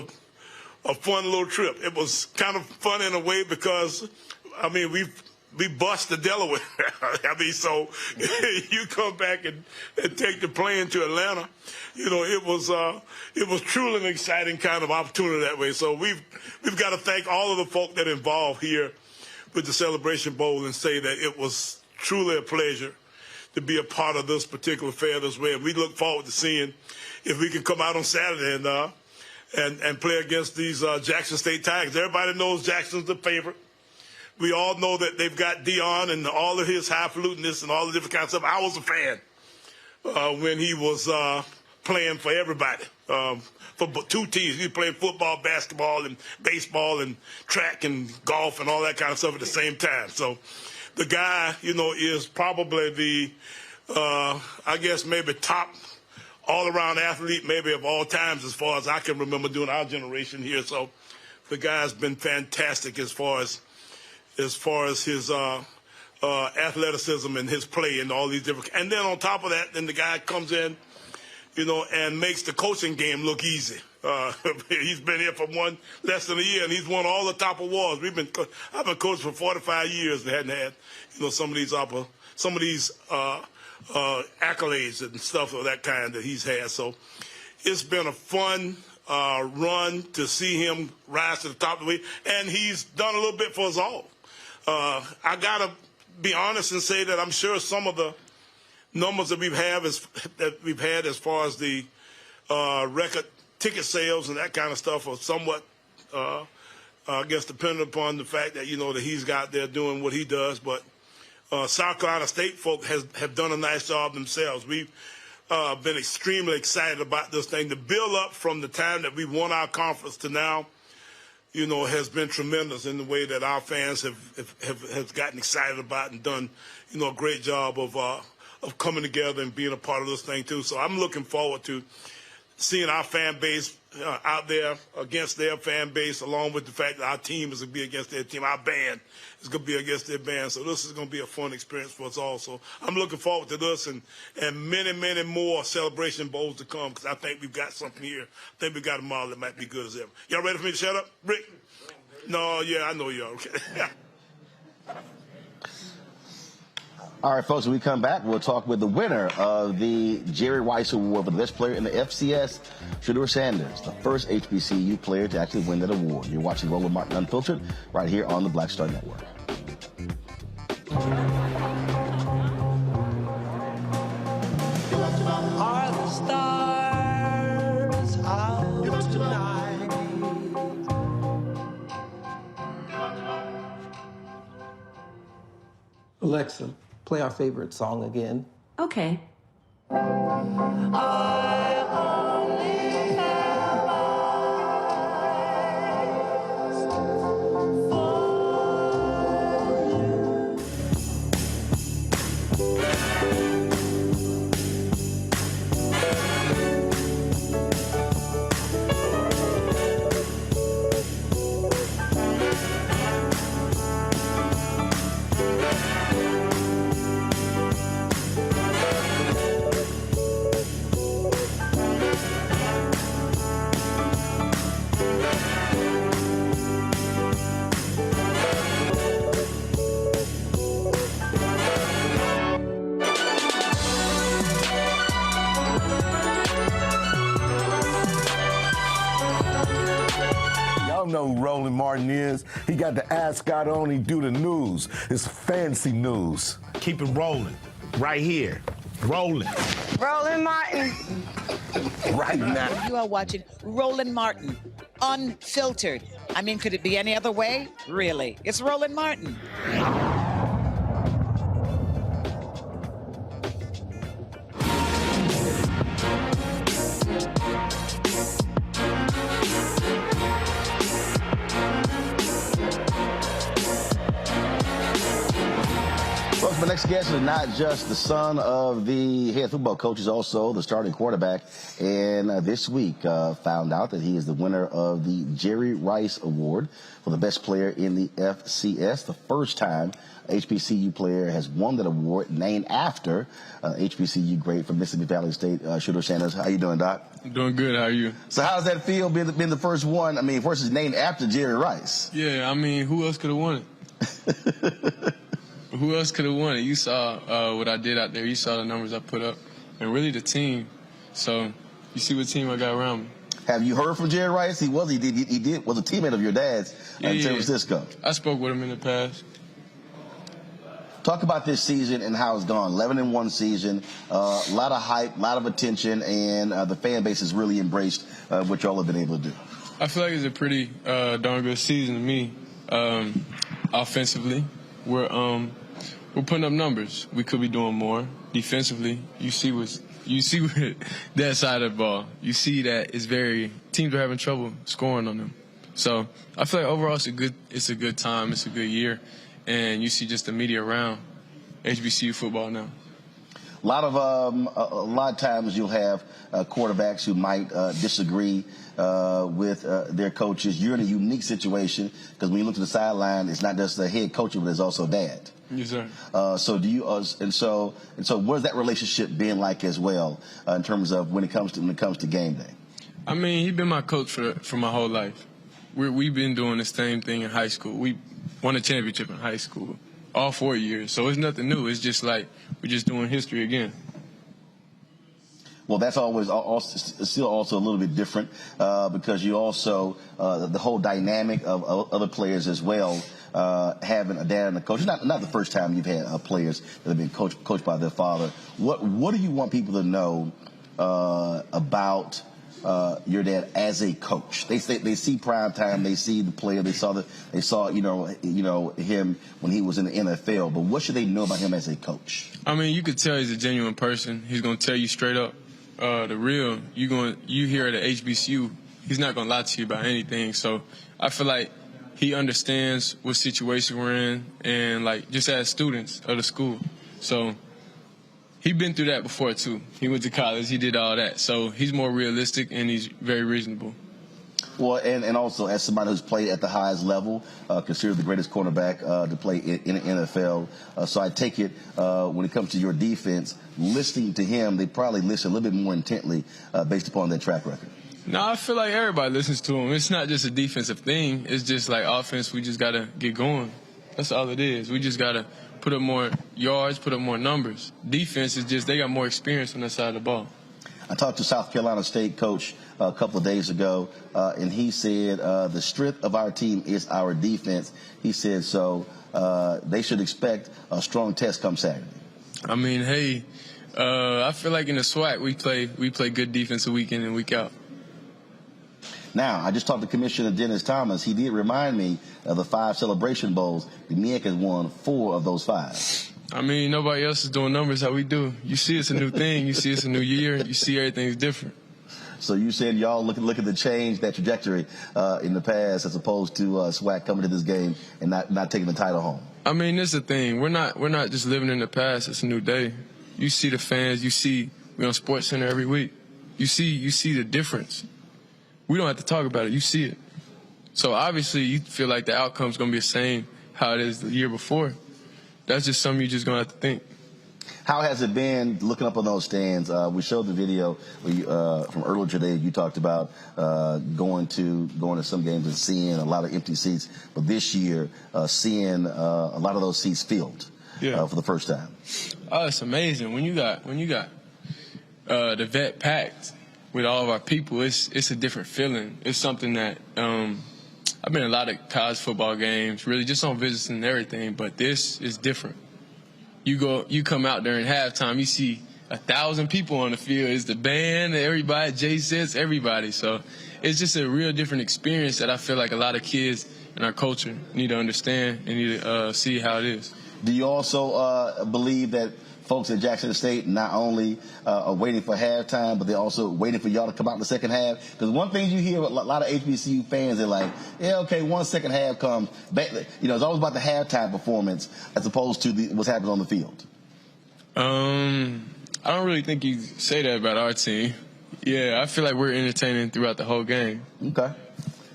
a fun little trip. It was kind of fun in a way because, I mean, we bust to Delaware. I mean, so you come back and take the plane to Atlanta. It was truly an exciting kind of opportunity that way. So we've got to thank all of the folk that are involved here with the Celebration Bowl and say that it was truly a pleasure to be a part of this particular fair this way. And we look forward to seeing if we can come out on Saturday and play against these Jackson State Tigers. Everybody knows Jackson's the favorite. We all know that they've got Deion and all of his highfalutinous and all the different kinds of stuff. I was a fan when he was playing for everybody, for two teams. He was playing football, basketball, and baseball, and track and golf and all that kind of stuff at the same time. So the guy, is probably the, I guess maybe top all-around athlete maybe of all times as far as I can remember doing our generation here. So the guy's been fantastic as far as his athleticism and his play and all these different. And then on top of that, then the guy comes in, and makes the coaching game look easy. He's been here for less than a year, and he's won all the top awards. I've been coaching for 45 years and hadn't had, some of these accolades and stuff of that kind that he's had. So it's been a fun run to see him rise to the top of the league, and he's done a little bit for us all. I gotta be honest and say that I'm sure some of numbers that we've had as far as the record ticket sales and that kind of stuff are somewhat, I guess, dependent upon the fact that that he's got there doing what he does. But South Carolina State folk have done a nice job themselves. We've been extremely excited about this thing. The build up from the time that we won our conference to now, has been tremendous in the way that our fans have gotten excited about and done, a great job of coming together and being a part of this thing too. So I'm looking forward to seeing our fan base out there against their fan base, along with the fact that our team is going to be against their team. Our band is going to be against their band. So this is going to be a fun experience for us all. So I'm looking forward to this and many, many more Celebration Bowls to come, because I think we've got something here. I think we've got a model that might be good as ever. Y'all ready for me to shut up? Rick? No, yeah, I know you are. Okay. All right, folks, when we come back, we'll talk with the winner of the Jerry Rice Award for the best player in the FCS, Deion Sanders, the first HBCU player to actually win that award. You're watching Roland Martin Unfiltered right here on the Black Star Network. Are the stars out tonight? Alexa, play our favorite song again. Okay. I only have eyes Know who Roland Martin is. He got the ascot on, he do the news. It's fancy news. Keep it rolling. Right here. Rolling. Roland Martin. Right now. You are watching Roland Martin Unfiltered. I mean, could it be any other way? Really? It's Roland Martin. My next guest is not just the son of the head football coach, he's also the starting quarterback. And this week found out that he is the winner of the Jerry Rice Award for the best player in the FCS. The first time a HBCU player has won that award, named after HBCU great from Mississippi Valley State, Shedeur Sanders. How you doing, Doc? I'm doing good. How are you? So how does that feel, being the first one? I mean, first is named after Jerry Rice. Yeah, I mean, who else could have won it? Who else could have won it? You saw what I did out there. You saw the numbers I put up, and really the team. So you see what team I got around me. Have you heard from Jerry Rice? He was a teammate of your dad's in San Francisco. I spoke with him in the past. Talk about this season and how it's gone. 11-1 season, a lot of hype, a lot of attention, and the fan base has really embraced what y'all have been able to do. I feel like it's a pretty darn good season to me. Offensively, we're putting up numbers. We could be doing more. Defensively, you see with that side of the ball. You see that teams are having trouble scoring on them. So I feel like overall it's a good time. It's a good year, and you see just the media around HBCU football now. A lot of times you'll have quarterbacks who might disagree with their coaches. You're in a unique situation because when you look to the sideline, it's not just the head coach, but it's also dad. Yes, sir. So do you? And so what has that relationship been like as well in terms of when it comes to game day? I mean, he's been my coach for my whole life. We've been doing the same thing in high school. We won a championship in high school all 4 years. So it's nothing new. It's just like we're just doing history again. Well, that's still also a little bit different because you also the whole dynamic of other players as well having a dad and a coach. It's not the first time you've had players that have been coached by their father. What do you want people to know about your dad as a coach? They see prime time, they see the player, they saw him when he was in the NFL. But what should they know about him as a coach? I mean, you could tell he's a genuine person. He's gonna tell you straight up the real. You here at the HBCU, he's not gonna lie to you about anything. So I feel like he understands what situation we're in, and like just as students of the school. So he's been through that before too. He went to college, he did all that. So he's more realistic and he's very reasonable. Well, and also as somebody who's played at the highest level, considered the greatest cornerback to play in the NFL. So I take it when it comes to your defense, listening to him, they probably listen a little bit more intently based upon their track record. No, I feel like everybody listens to him. It's not just a defensive thing. It's just like offense, we just got to get going. That's all it is. We just got to put up more yards, put up more numbers. Defense is just, they got more experience on that side of the ball. I talked to South Carolina State coach a couple of days ago, and he said the strength of our team is our defense. He said so they should expect a strong test come Saturday. I mean, hey, I feel like in the SWAC we play good defense week in and week out. Now, I just talked to Commissioner Dennis Thomas. He did remind me of the 5 Celebration Bowls. The MEAC has won 4 of those 5. I mean, nobody else is doing numbers how we do. You see it's a new thing. You see it's a new year. You see everything's different. So you said y'all look at the change, that trajectory in the past as opposed to SWAC coming to this game and not taking the title home. I mean, this is the thing. We're not just living in the past. It's a new day. You see the fans. You see we're on SportsCenter every week. You see the difference. We don't have to talk about it. You see it. So obviously you feel like the outcome's going to be the same how it is the year before. That's just something you're just going to have to think. How has it been looking up on those stands? We showed the video from earlier today. You talked about going to some games and seeing a lot of empty seats. But this year, seeing a lot of those seats filled for the first time. Oh, it's amazing. When you got the vet packed with all of our people, it's a different feeling. It's something that I've been in a lot of college football games, really just on visits and everything, but this is different. You come out during halftime, you see 1,000 people on the field. It's the band, everybody, J-Sets, everybody. So it's just a real different experience that I feel like a lot of kids in our culture need to understand and need to see how it is. Do you also believe that folks at Jackson State not only are waiting for halftime, but they're also waiting for y'all to come out in the second half? Because one thing you hear a lot of HBCU fans, they're like, yeah, okay, once second half comes, it's always about the halftime performance as opposed to what's happening on the field. I don't really think you say that about our team. Yeah, I feel like we're entertaining throughout the whole game. Okay.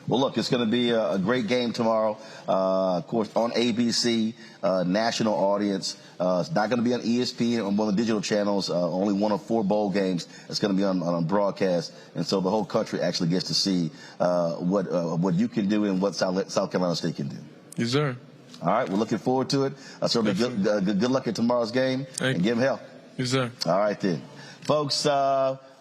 Well, look, it's going to be a great game tomorrow. Of course, on ABC, national audience. It's not going to be on ESPN on one of the digital channels. Only one of 4 bowl games. It's going to be on broadcast, and so the whole country actually gets to see what you can do and what South Carolina State can do. Yes, sir. All right, we're looking forward to it. Certainly, good luck at tomorrow's game, and give them hell. Yes, sir. All right, then, folks.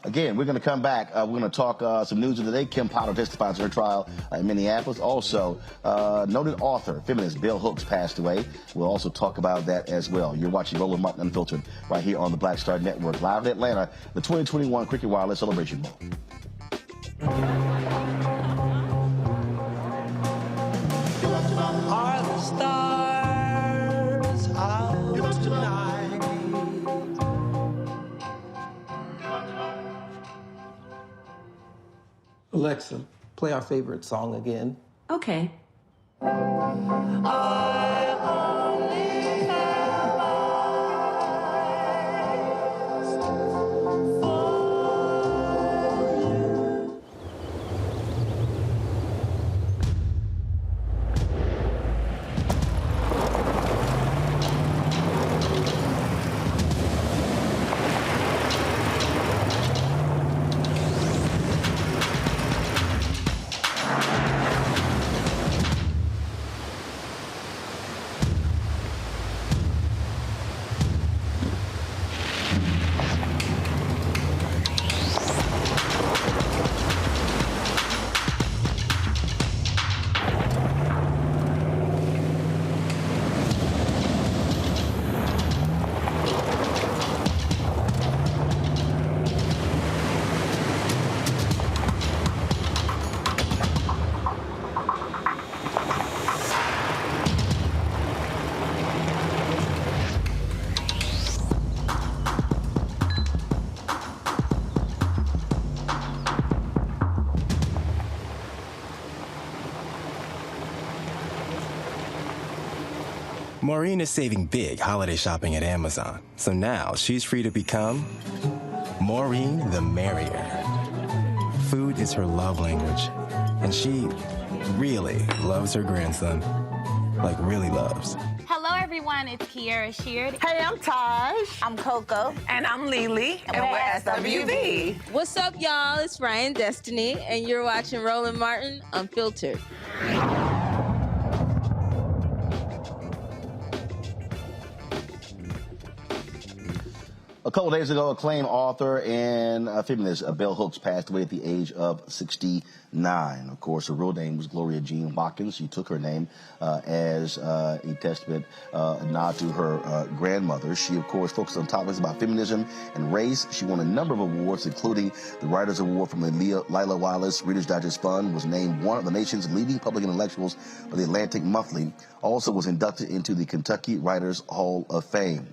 Again, we're going to come back. We're going to talk some news of the day. Kim Potter testifies in her trial in Minneapolis. Also, noted author, feminist Bell Hooks passed away. We'll also talk about that as well. You're watching Roland Martin Unfiltered right here on the Black Star Network, live in Atlanta, the 2021 Cricket Wireless Celebration Bowl. Are the stars out tonight? Alexa, play our favorite song again. Okay. I only have eyes for you. Maureen is saving big holiday shopping at Amazon, so now she's free to become Maureen the Merrier. Food is her love language, and she really loves her grandson. Like, really loves. Hello, everyone. It's Kiara Sheard. Hey, I'm Taj. I'm Coco. And I'm Lily. And we're SWV. What's up, y'all? It's Ryan Destiny, and you're watching Roland Martin Unfiltered. A couple days ago, acclaimed author and feminist Bell Hooks passed away at the age of 69. Of course, her real name was Gloria Jean Watkins. She took her name as a testament, nod to her grandmother. She, of course, focused on topics about feminism and race. She won a number of awards, including the Writers Award from the Lila Wallace Reader's Digest Fund, was named one of the nation's leading public intellectuals for the Atlantic Monthly, also was inducted into the Kentucky Writers Hall of Fame.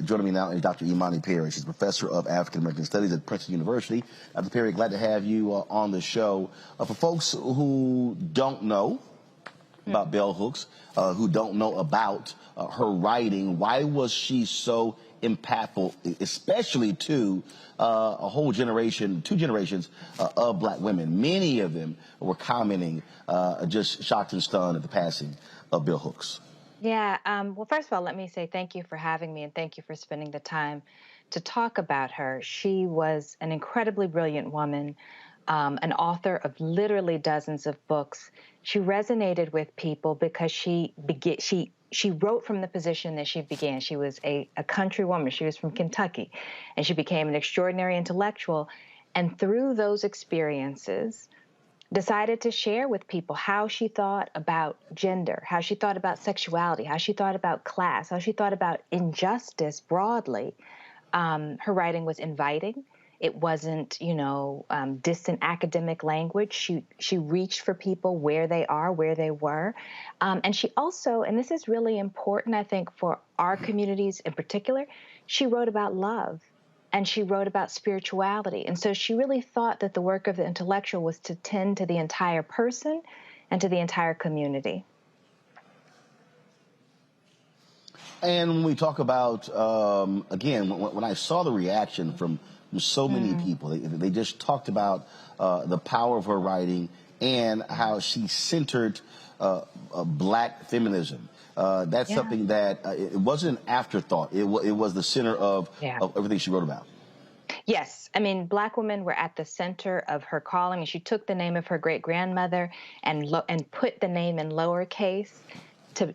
Joining me now is Dr. Imani Perry. She's professor of African American Studies at Princeton University. Dr. Perry, glad to have you on the show. For folks who don't know about Bell Hooks, who don't know about her writing, why was she so impactful, especially to a whole generation, 2 generations of black women? Many of them were commenting, just shocked and stunned at the passing of Bell Hooks. Yeah, well, first of all, let me say thank you for having me and thank you for spending the time to talk about her. She was an incredibly brilliant woman, an author of literally dozens of books. She resonated with people because she wrote from the position that she began. She was a country woman. She was from Kentucky, and she became an extraordinary intellectual. And through those experiences, decided to share with people how she thought about gender, how she thought about sexuality, how she thought about class, how she thought about injustice broadly. Her writing was inviting. It wasn't, distant academic language. She reached for people where they are, where they were. And she also, and this is really important, I think, for our communities in particular, she wrote about love. And she wrote about spirituality. And so she really thought that the work of the intellectual was to tend to the entire person and to the entire community. And when we talk about, again, when I saw the reaction from so many people, they just talked about the power of her writing and how she centered black feminism. That's something that it wasn't an afterthought. It was the center of everything she wrote about. Yes. I mean, black women were at the center of her calling. And she took the name of her great-grandmother and put the name in lowercase to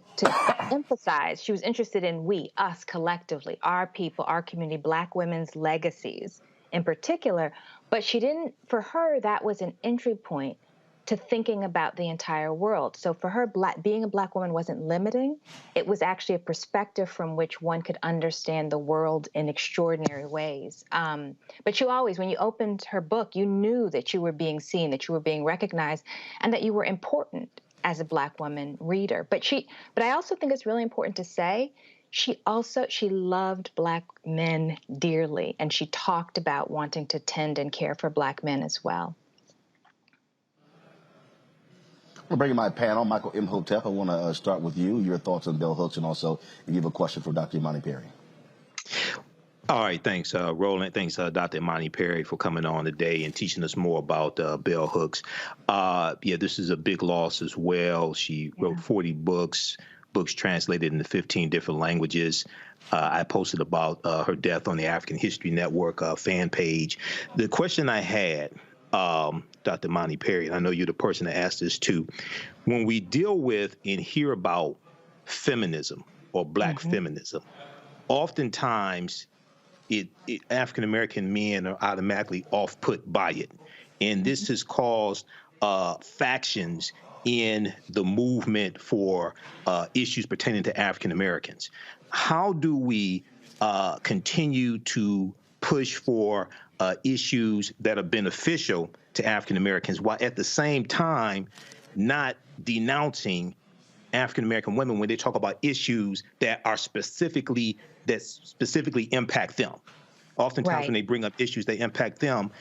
emphasize. She was interested in we, us collectively, our people, our community, black women's legacies in particular. But she didn't, for her, that was an entry point to thinking about the entire world. So for her, being a black woman wasn't limiting. It was actually a perspective from which one could understand the world in extraordinary ways. But you always, when you opened her book, you knew that you were being seen, that you were being recognized, and that you were important as a black woman reader. But I also think it's really important to say, she loved black men dearly, and she talked about wanting to tend and care for black men as well. I'm bringing my panel, Michael M. Hotep. I want to start with you, your thoughts on Bell Hooks, and also if you have a question for Dr. Imani Perry. All right, thanks, Roland. Thanks, Dr. Imani Perry, for coming on today and teaching us more about Bell Hooks. This is a big loss as well. She wrote 40 books translated into 15 different languages. I posted about her death on the African History Network fan page. The question I had, Dr. Imani Perry, and I know you're the person that asked this too, when we deal with and hear about feminism or black feminism, oftentimes African American men are automatically off-put by it. And this has caused factions in the movement for issues pertaining to African Americans. How do we continue to push for issues that are beneficial to African Americans while at the same time not denouncing African American women when they talk about issues that are specifically impact them? Oftentimes when they bring up issues that impact them,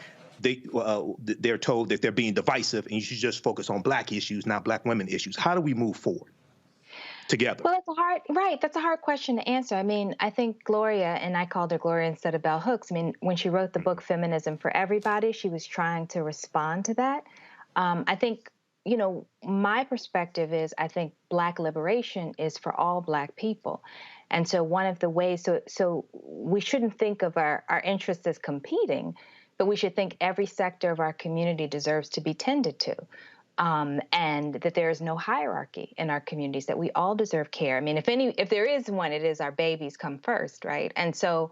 they're told that they're being divisive and you should just focus on black issues, not black women issues. How do we move forward? together? Well, that's a hard question to answer. I mean, I think Gloria, and I called her Gloria instead of Bell Hooks. I mean, when she wrote the book Feminism for Everybody, she was trying to respond to that. I think, my perspective is I think Black liberation is for all Black people. And so one of the ways, so we shouldn't think of our interests as competing, but we should think every sector of our community deserves to be tended to. And that there is no hierarchy in our communities, that we all deserve care. I mean, if there is one, it is our babies come first, right? And so,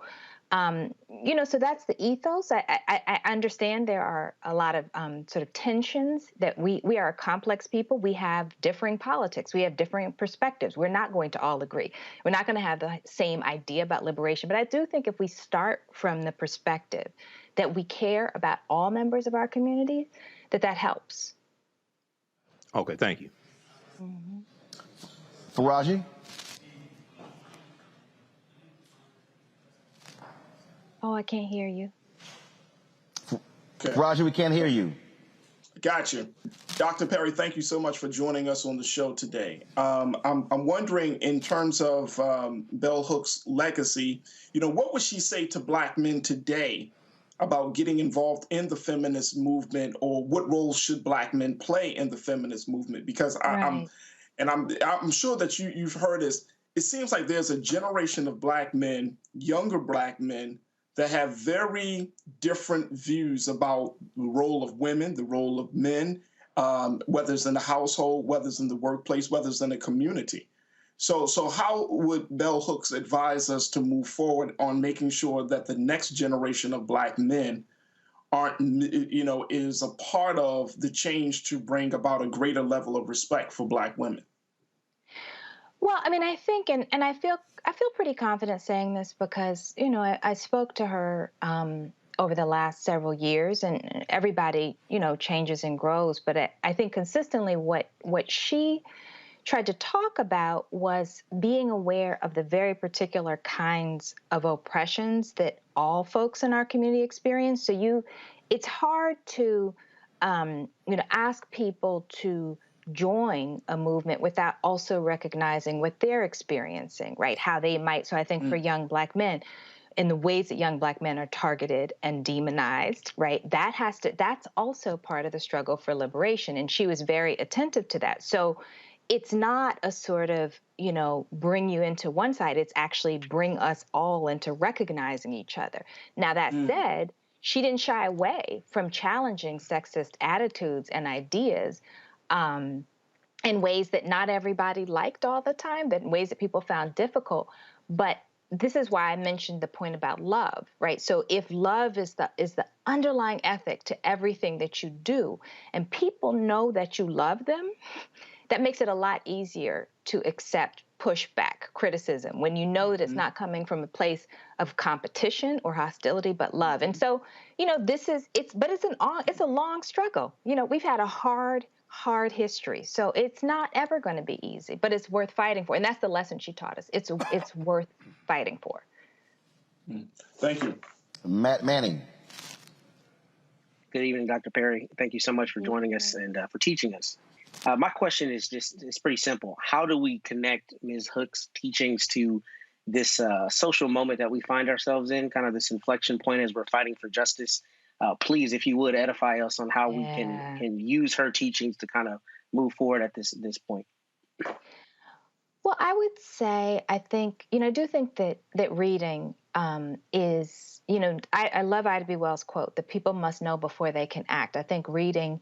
so that's the ethos. I understand there are a lot of sort of tensions, that we are a complex people. We have differing politics. We have differing perspectives. We're not going to all agree. We're not going to have the same idea about liberation. But I do think if we start from the perspective that we care about all members of our community, that helps. Okay, thank you. Faraji? Oh, I can't hear you. Faraji, we can't hear you. Gotcha. Dr. Perry, thank you so much for joining us on the show today. I'm wondering, in terms of Bell Hooks' legacy, what would she say to Black men today about getting involved in the feminist movement, or what role should Black men play in the feminist movement? Because I'm sure that you've heard this. It seems like there's a generation of Black men, younger Black men, that have very different views about the role of women, the role of men, whether it's in the household, whether it's in the workplace, whether it's in the community. So how would Bell Hooks advise us to move forward on making sure that the next generation of Black men is a part of the change to bring about a greater level of respect for Black women? Well, I mean, I think, and I feel pretty confident saying this because, I spoke to her over the last several years, and everybody, changes and grows. But I think consistently what she tried to talk about was being aware of the very particular kinds of oppressions that all folks in our community experience. So it's hard to, ask people to join a movement without also recognizing what they're experiencing, right? How they might. So I think for young Black men, in the ways that young Black men are targeted and demonized, right? That's also part of the struggle for liberation. And she was very attentive to that. So it's not a sort of, bring you into one side. It's actually bring us all into recognizing each other. Now, that said, she didn't shy away from challenging sexist attitudes and ideas in ways that not everybody liked all the time, but in ways that people found difficult. But this is why I mentioned the point about love, right? So if love is the underlying ethic to everything that you do, and people know that you love them, that makes it a lot easier to accept pushback, criticism, when you know that it's not coming from a place of competition or hostility, but love. And so, it's a long struggle. We've had a hard history. So it's not ever going to be easy, but it's worth fighting for. And that's the lesson she taught us. It's worth fighting for. Thank you. Matt Manning. Good evening, Dr. Perry. Thank you so much for joining us and for teaching us. My question is it's pretty simple. How do we connect Ms. Hooks' teachings to this social moment that we find ourselves in, kind of this inflection point as we're fighting for justice? Please, if you would, edify us on how we can use her teachings to kind of move forward at this point. Well, I would say, I think, I do think that reading is, I love Ida B. Wells' quote, that people must know before they can act. I think reading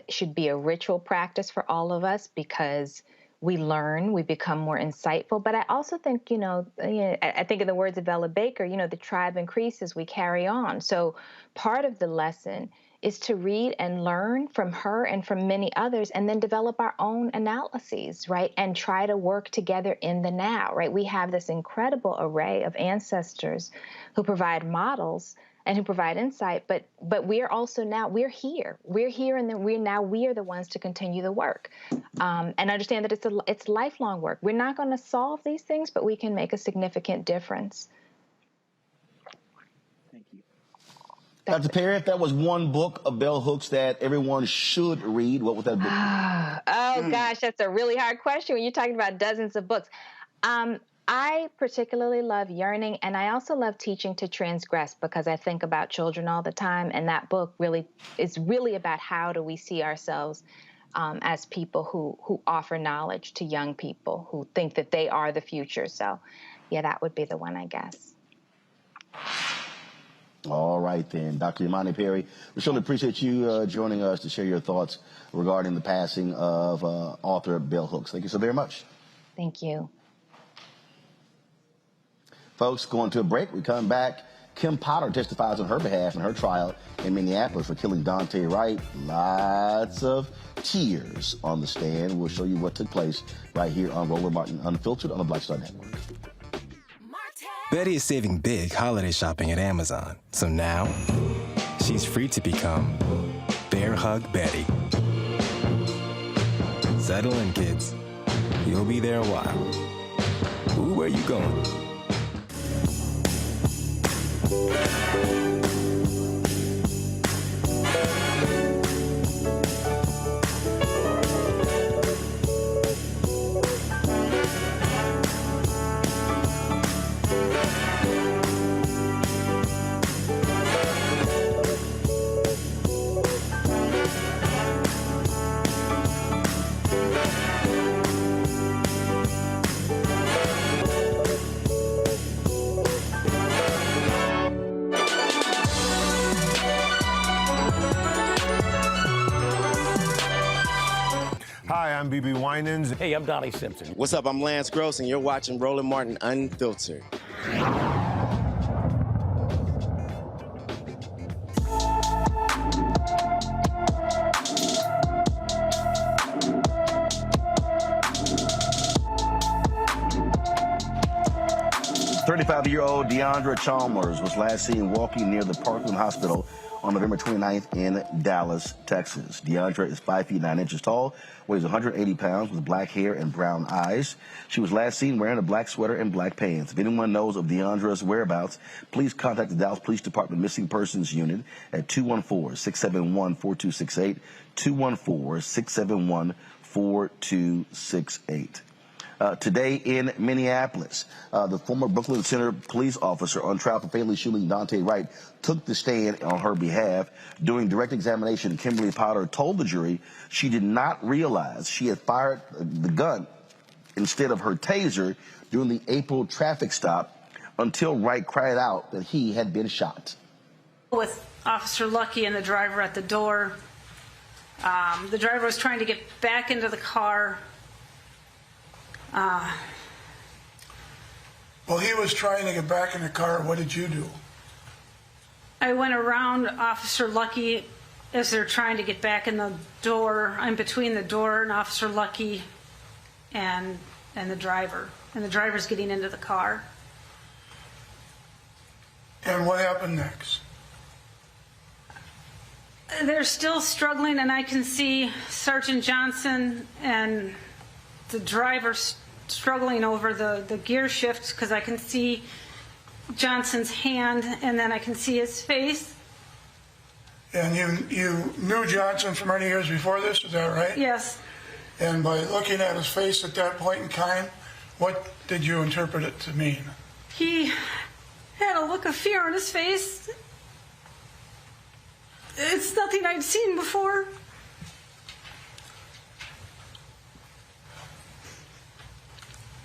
should be a ritual practice for all of us because we learn, we become more insightful. But I also think, I think in the words of Ella Baker, the tribe increases, we carry on. So part of the lesson is to read and learn from her and from many others, and then develop our own analyses, right? And try to work together in the now, right? We have this incredible array of ancestors who provide models and who provide insight, but we're also now, we're here, and then we are the ones to continue the work, and understand that it's lifelong work. We're not going to solve these things, but we can make a significant difference. Thank you. Dr. Perry, if that was one book of bell hooks that everyone should read, what would that book be? Oh, gosh, that's a really hard question when you're talking about dozens of books. I particularly love Yearning, and I also love Teaching to Transgress because I think about children all the time, and that book really is really about how do we see ourselves as people who offer knowledge to young people who think that they are the future. So, yeah, that would be the one, I guess. All right, then. Dr. Imani Perry, we surely appreciate you joining us to share your thoughts regarding the passing of author Bell Hooks. Thank you so very much. Thank you. Folks, going to a break. We come back. Kim Potter testifies on her behalf in her trial in Minneapolis for killing Daunte Wright. Lots of tears on the stand. We'll show you what took place right here on Roland Martin Unfiltered on the Black Star Network. Betty is saving big holiday shopping at Amazon. So now, she's free to become Bear Hug Betty. Settle in, kids. You'll be there a while. Ooh, where you going? Hi, I'm BB Winans. Hey, I'm Donnie Simpson. What's up? I'm Lance Gross, and you're watching Roland Martin Unfiltered. Thirty-five-year-old Deandra Chalmers was last seen walking near the Parkland Hospital on November 29th in Dallas, Texas. Deandra is 5 feet 9 inches tall, weighs 180 pounds, with black hair and brown eyes. She was last seen wearing a black sweater and black pants. If anyone knows of Deandra's whereabouts, please contact the Dallas Police Department Missing Persons Unit at 214-671-4268, 214-671-4268. Today in Minneapolis, the former Brooklyn Center police officer on trial for fatally shooting Daunte Wright took the stand on her behalf. During direct examination, Kimberly Potter told the jury she did not realize she had fired the gun instead of her taser during the April traffic stop until Wright cried out that he had been shot. With Officer Lucky and the driver at the door, the driver was trying to get back into the car. Well, he was trying to get back in the car. What did you do? I went around Officer Lucky as they're trying to get back in the door. I'm between the door and Officer Lucky and the driver. And the driver's getting into the car. And what happened next? They're still struggling, and I can see Sergeant Johnson and the driver struggling over the gear shift because I can see Johnson's hand and then I can see his face. And you knew Johnson for many years before this, is that right? Yes. And by looking at his face at that point in time, what did you interpret it to mean? He had a look of fear on his face. It's nothing I'd seen before.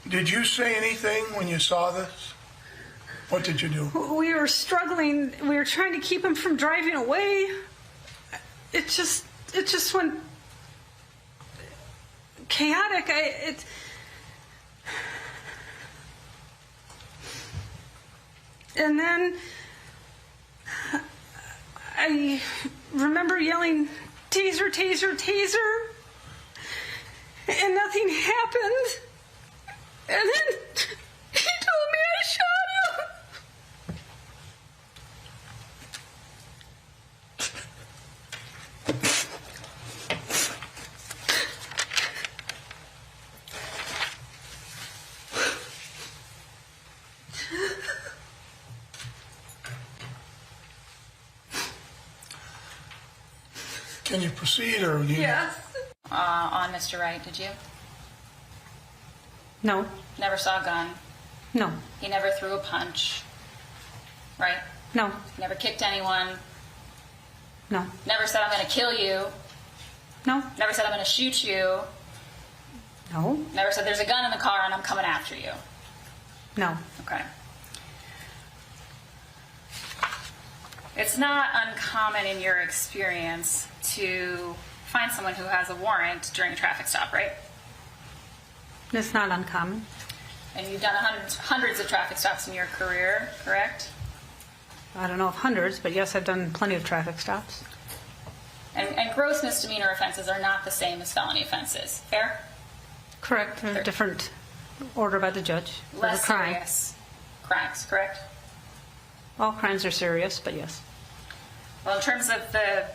Did you say anything when you saw this? What did you do? We were struggling. We were trying to keep him from driving away. It just went chaotic. And then I remember yelling, "Taser, taser, taser," and nothing happened. And then he told me I shot him. Can you proceed, or you? Yes. On Mr. Wright, did you? No. Never saw a gun. No. He never threw a punch. Right? No. Never kicked anyone. No. Never said, I'm going to kill you. No. Never said, I'm going to shoot you. No. Never said, there's a gun in the car and I'm coming after you. No. Okay. It's not uncommon in your experience to find someone who has a warrant during a traffic stop, right? It's not uncommon. And you've done hundreds of traffic stops in your career, correct? I don't know if hundreds, but yes, I've done plenty of traffic stops. And gross misdemeanor offenses are not the same as felony offenses. Fair? Correct. They're different order by the judge. Less For the crime. serious crimes, correct? All crimes are serious, but yes. Well, in terms of the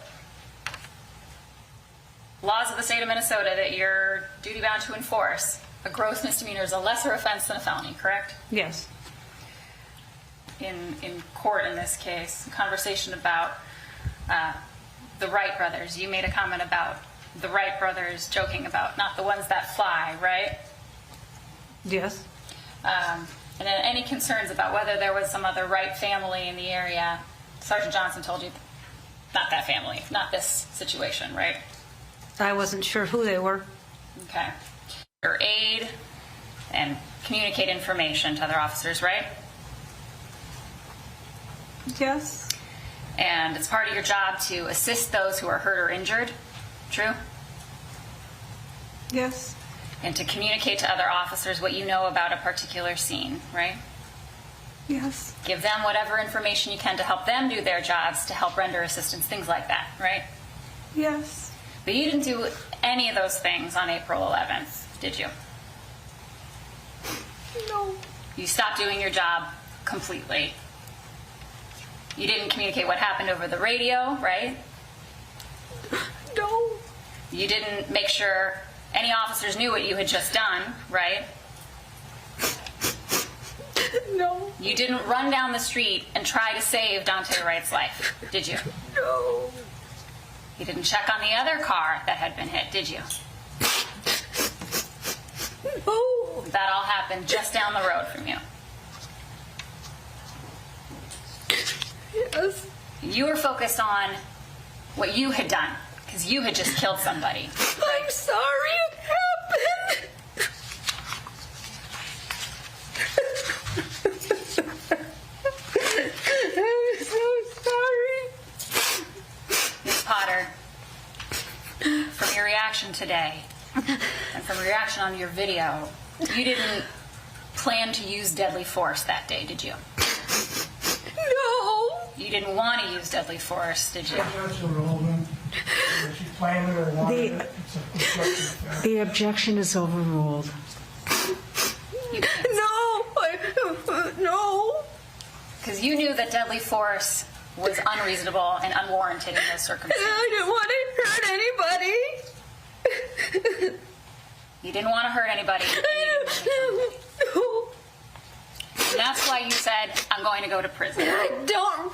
laws of the state of Minnesota that you're duty-bound to enforce, a gross misdemeanor is a lesser offense than a felony, correct? Yes. In court in this case, a conversation about the Wright brothers. You made a comment about the Wright brothers joking about not the ones that fly, right? Yes. And then any concerns about whether there was some other Wright family in the area? Sergeant Johnson told you not that family, not this situation, right? I wasn't sure who they were. Okay. Your aid and communicate information to other officers, right? Yes. And it's part of your job to assist those who are hurt or injured, true? Yes. And to communicate to other officers what you know about a particular scene, right? Yes. Give them whatever information you can to help them do their jobs, to help render assistance, things like that, right? Yes. But you didn't do any of those things on April 11th, did you? No. You stopped doing your job completely. You didn't communicate what happened over the radio, right? No. You didn't make sure any officers knew what you had just done, right? No. You didn't run down the street and try to save Daunte Wright's life, did you? No. You didn't check on the other car that had been hit, did you? No. That all happened just down the road from you. Yes. You were focused on what you had done, because you had just killed somebody. Right? I'm sorry it happened. I'm so sorry. Ms. Potter, from your reaction today, and from your reaction on your video, you didn't plan to use deadly force that day, did you? No. You didn't want to use deadly force, did you? That's irrelevant. If she planned it or wanted it, it's a constructive offense. The objection is overruled. No. Because you knew that deadly force was unreasonable and unwarranted in those circumstances. I didn't want to hurt anybody. You didn't want to hurt anybody. No. And that's why you said, I'm going to go to prison. I don't.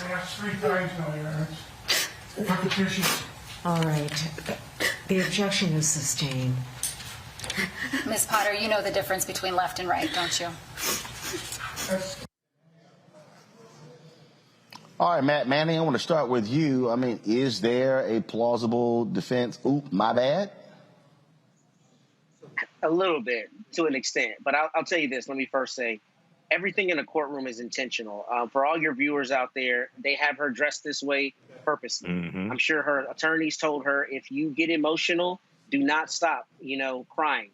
That's 3 times now, Your Honor. Repetition. All right. The objection is sustained. Ms. Potter, you know the difference between left and right, don't you? All right, Matt Manning, I want to start with you. I mean, is there a plausible defense? Oop, my bad. A little bit, to an extent. But I'll tell you this. Let me first say, everything in a courtroom is intentional. For all your viewers out there, they have her dressed this way purposely. I'm sure her attorneys told her, if you get emotional, do not stop, crying.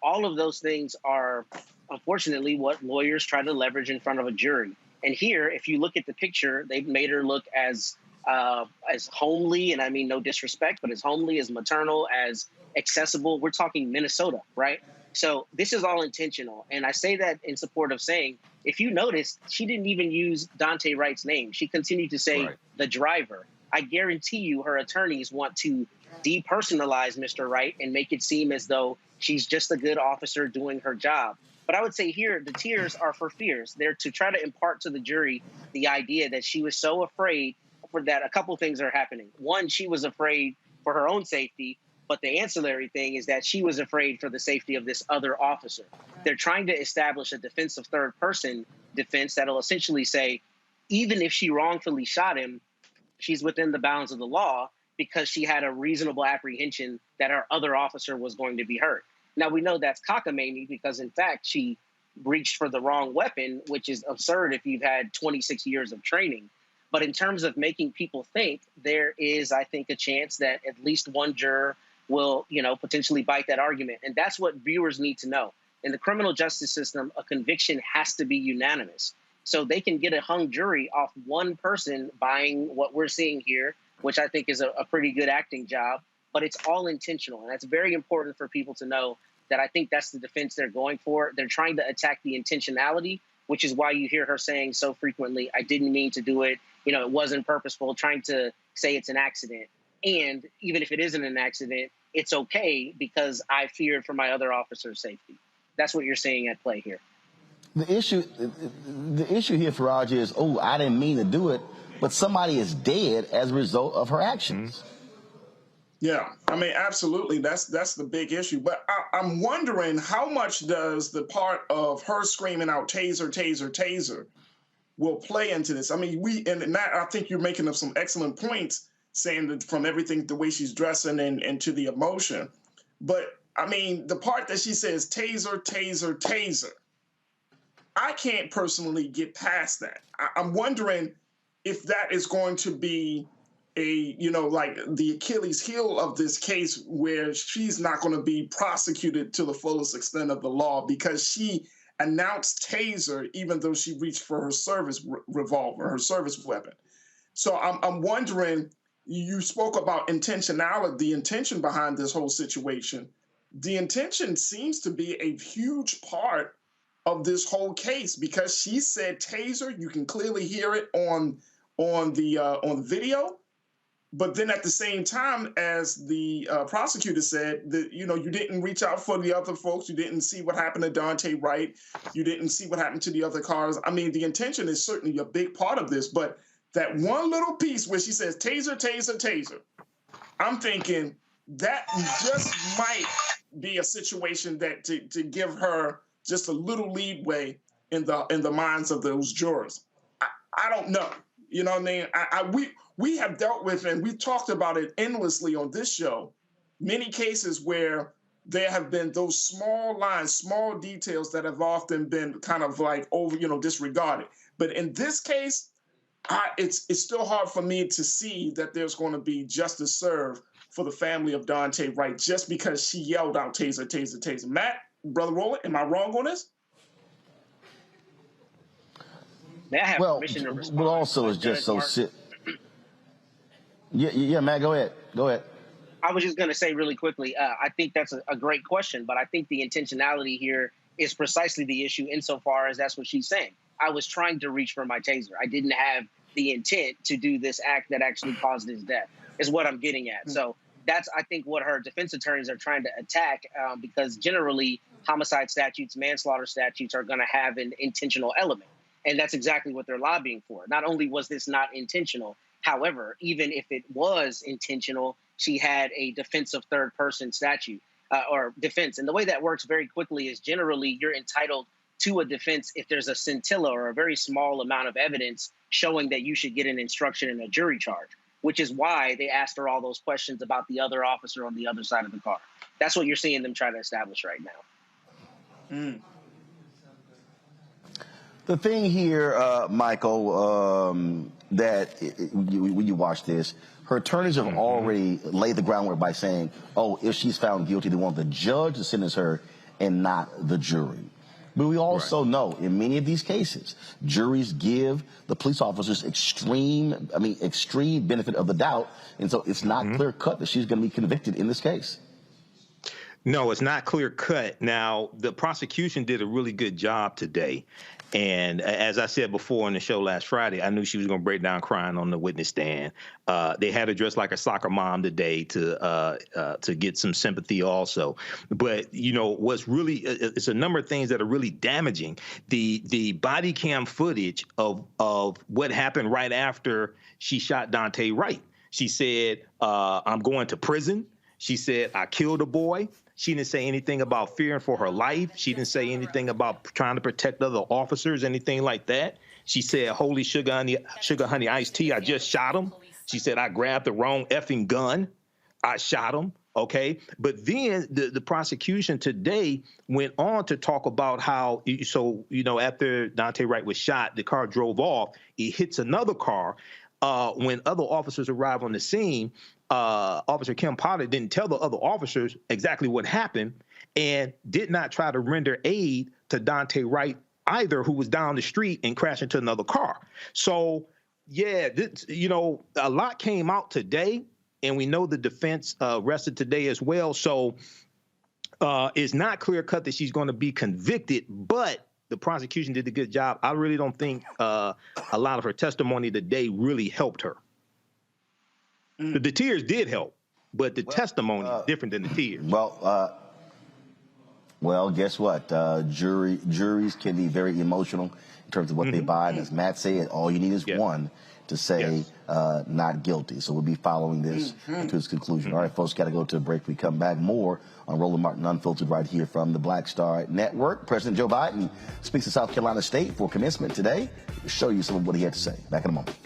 All of those things are, unfortunately, what lawyers try to leverage in front of a jury. And here, if you look at the picture, they've made her look as homely, and I mean no disrespect, but as homely, as maternal, as accessible. We're talking Minnesota, right? So this is all intentional. And I say that in support of saying, if you notice, she didn't even use Daunte Wright's name. She continued to say the driver. I guarantee you her attorneys want to depersonalize Mr. Wright and make it seem as though she's just a good officer doing her job. But I would say here, the tears are for fears. They're to try to impart to the jury the idea that she was so afraid for that, a couple things are happening. One, she was afraid for her own safety, but the ancillary thing is that she was afraid for the safety of this other officer. They're trying to establish a defense of third person defense that'll essentially say, even if she wrongfully shot him, she's within the bounds of the law because she had a reasonable apprehension that her other officer was going to be hurt. Now, we know that's cockamamie because, in fact, she reached for the wrong weapon, which is absurd if you've had 26 years of training. But in terms of making people think, there is, I think, a chance that at least one juror will, potentially bite that argument. And that's what viewers need to know. In the criminal justice system, a conviction has to be unanimous. So they can get a hung jury off one person buying what we're seeing here, which I think is a pretty good acting job, but it's all intentional. And that's very important for people to know that I think that's the defense they're going for. They're trying to attack the intentionality, which is why you hear her saying so frequently, I didn't mean to do it. It wasn't purposeful, trying to say it's an accident. And even if it isn't an accident, it's okay because I feared for my other officer's safety. That's what you're seeing at play here. The issue here, Faraj, is, I didn't mean to do it, but somebody is dead as a result of her actions. Yeah, I mean, absolutely. That's the big issue. But I'm wondering how much does the part of her screaming out taser, taser, taser will play into this? I mean, and Matt, I think you're making up some excellent points, saying that from everything, the way she's dressing and to the emotion. But I mean, the part that she says taser, taser, taser, I can't personally get past that. I'm wondering if that is going to be like the Achilles heel of this case, where she's not going to be prosecuted to the fullest extent of the law because she announced taser, even though she reached for her service revolver, her service weapon. So I'm wondering, you spoke about intentionality, the intention behind this whole situation. The intention seems to be a huge part of this whole case because she said taser. You can clearly hear it on the video. But then at the same time, as the prosecutor said, that you didn't reach out for the other folks. You didn't see what happened to Daunte Wright. You didn't see what happened to the other cars. I mean, the intention is certainly a big part of this. But that one little piece where she says taser, taser, taser, I'm thinking that just might be a situation that to give her just a little leeway in the minds of those jurors. I don't know. You know what I mean? We have dealt with, and we've talked about it endlessly on this show, many cases where there have been those small lines, small details that have often been kind of like disregarded. But in this case, it's still hard for me to see that there's going to be justice served for the family of Daunte Wright just because she yelled out taser, taser, taser. Matt, Brother Roland, am I wrong on this? May I have permission to respond? Well, also is just so sick. Yeah, Matt, go ahead. I was just going to say really quickly, I think that's a great question, but I think the intentionality here is precisely the issue insofar as that's what she's saying. I was trying to reach for my taser. I didn't have the intent to do this act that actually caused his death, is what I'm getting at. So that's, I think, what her defense attorneys are trying to attack, because generally homicide statutes, manslaughter statutes are going to have an intentional element. And that's exactly what they're lobbying for. Not only was this not intentional, however, even if it was intentional, she had a defense of third person statute or defense. And the way that works very quickly is generally you're entitled to a defense if there's a scintilla or a very small amount of evidence showing that you should get an instruction in a jury charge, which is why they asked her all those questions about the other officer on the other side of the car. That's what you're seeing them try to establish right now. The thing here, Michael, that when you watch this, her attorneys have already laid the groundwork by saying, if she's found guilty, they want the judge to sentence her and not the jury. But we also know in many of these cases, juries give the police officers extreme benefit of the doubt. And so it's not clear cut that she's going to be convicted in this case. No, it's not clear cut. Now, the prosecution did a really good job today And as I said before on the show last Friday, I knew she was going to break down crying on the witness stand. They had her dressed like a soccer mom today to get some sympathy also. But, you know, what's really, it's a number of things that are really damaging. The body cam footage of what happened right after she shot Daunte Wright. She said, I'm going to prison. She said, I killed a boy. She didn't say anything about fearing for her life. She didn't say anything about trying to protect other officers, anything like that. She said, holy sugar honey iced tea, I just shot him. She said, I grabbed the wrong effing gun. I shot him. Okay. But then the prosecution today went on to talk about how, so, you know, after Daunte Wright was shot, the car drove off. It hits another car. When other officers arrived on the scene, Officer Kim Potter didn't tell the other officers exactly what happened and did not try to render aid to Daunte Wright either, who was down the street and crashed into another car. So, yeah, you know, a lot came out today, and we know the defense rested today as well. So it's not clear cut that she's going to be convicted, but the prosecution did a good job. I really don't think a lot of her testimony today really helped her. The tears did help, but the testimony is different than the tears. Well, guess what? Juries can be very emotional in terms of what they buy. And as Matt said, all you need is one to say not guilty. So we'll be following this to its conclusion. All right, folks, got to go to a break. We come back more on Roland Martin Unfiltered right here from the Black Star Network. President Joe Biden speaks to South Carolina State for commencement today. We'll show you some of what he had to say. Back in a moment.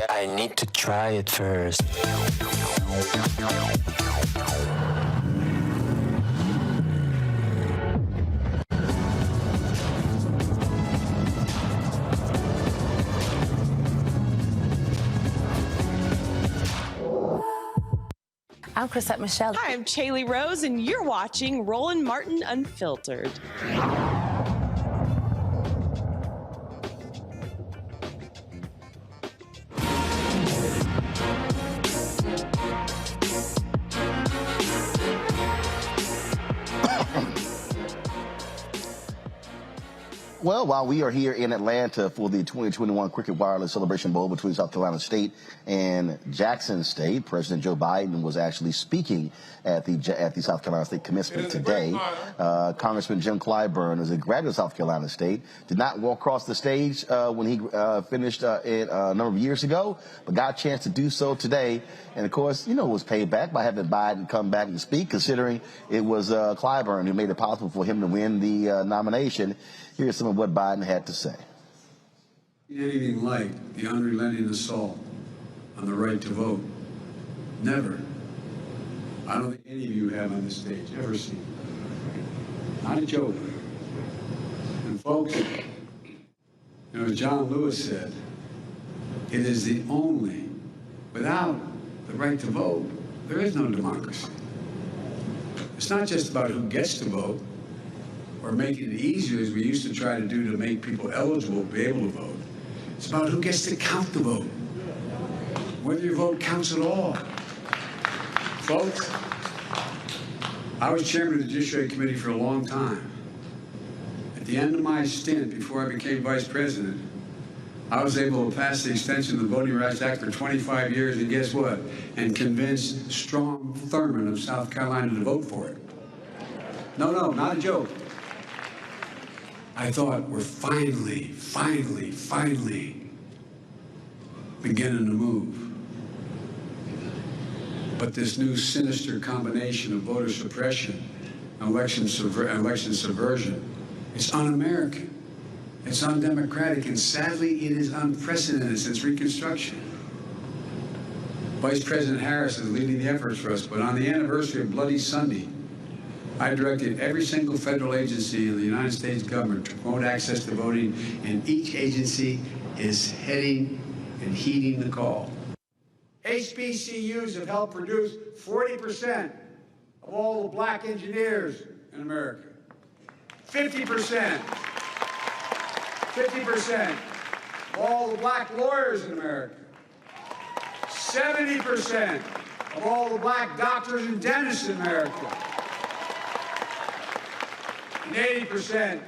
I need to try it first. I'm Chrisette Michelle. Hi, I'm Chaley Rose, and you're watching Roland Martin Unfiltered. Well, while we are here in Atlanta for the 2021 Cricket Wireless Celebration Bowl between South Carolina State and Jackson State, President Joe Biden was actually speaking at the South Carolina State commencement today. Congressman Jim Clyburn, who's a graduate of South Carolina State, did not walk across the stage when he finished it a number of years ago, but got a chance to do so today. And, of course, you know, was paid back by having Biden come back and speak, considering it was Clyburn who made it possible for him to win the nomination. Here's some of what Biden had to say. Anything like the unrelenting assault on the right to vote. Never. I don't think any of you have on this stage ever seen. Not a joke. And folks, you know, as John Lewis said, it is the only, without the right to vote, there is no democracy. It's not just about who gets to vote or making it easier as we used to try to do to make people eligible to be able to vote. It's about who gets to count the vote, whether your vote counts at all. Folks, I was chairman of the Judiciary Committee for a long time. At the end of my stint, before I became vice president, I was able to pass the extension of the Voting Rights Act for 25 years, and guess what? And convince Strom Thurmond of South Carolina to vote for it. No, not a joke. I thought we're finally beginning to move. But this new sinister combination of voter suppression and election subversion, it's un-American. It's undemocratic, and sadly, it is unprecedented since Reconstruction. Vice President Harris is leading the efforts for us, but on the anniversary of Bloody Sunday, I directed every single federal agency in the United States government to promote access to voting, and each agency is heading and heeding the call. HBCUs have helped produce 40% of all the black engineers in America. 50% of all the black lawyers in America. 70% of all the black doctors and dentists in America. And 80%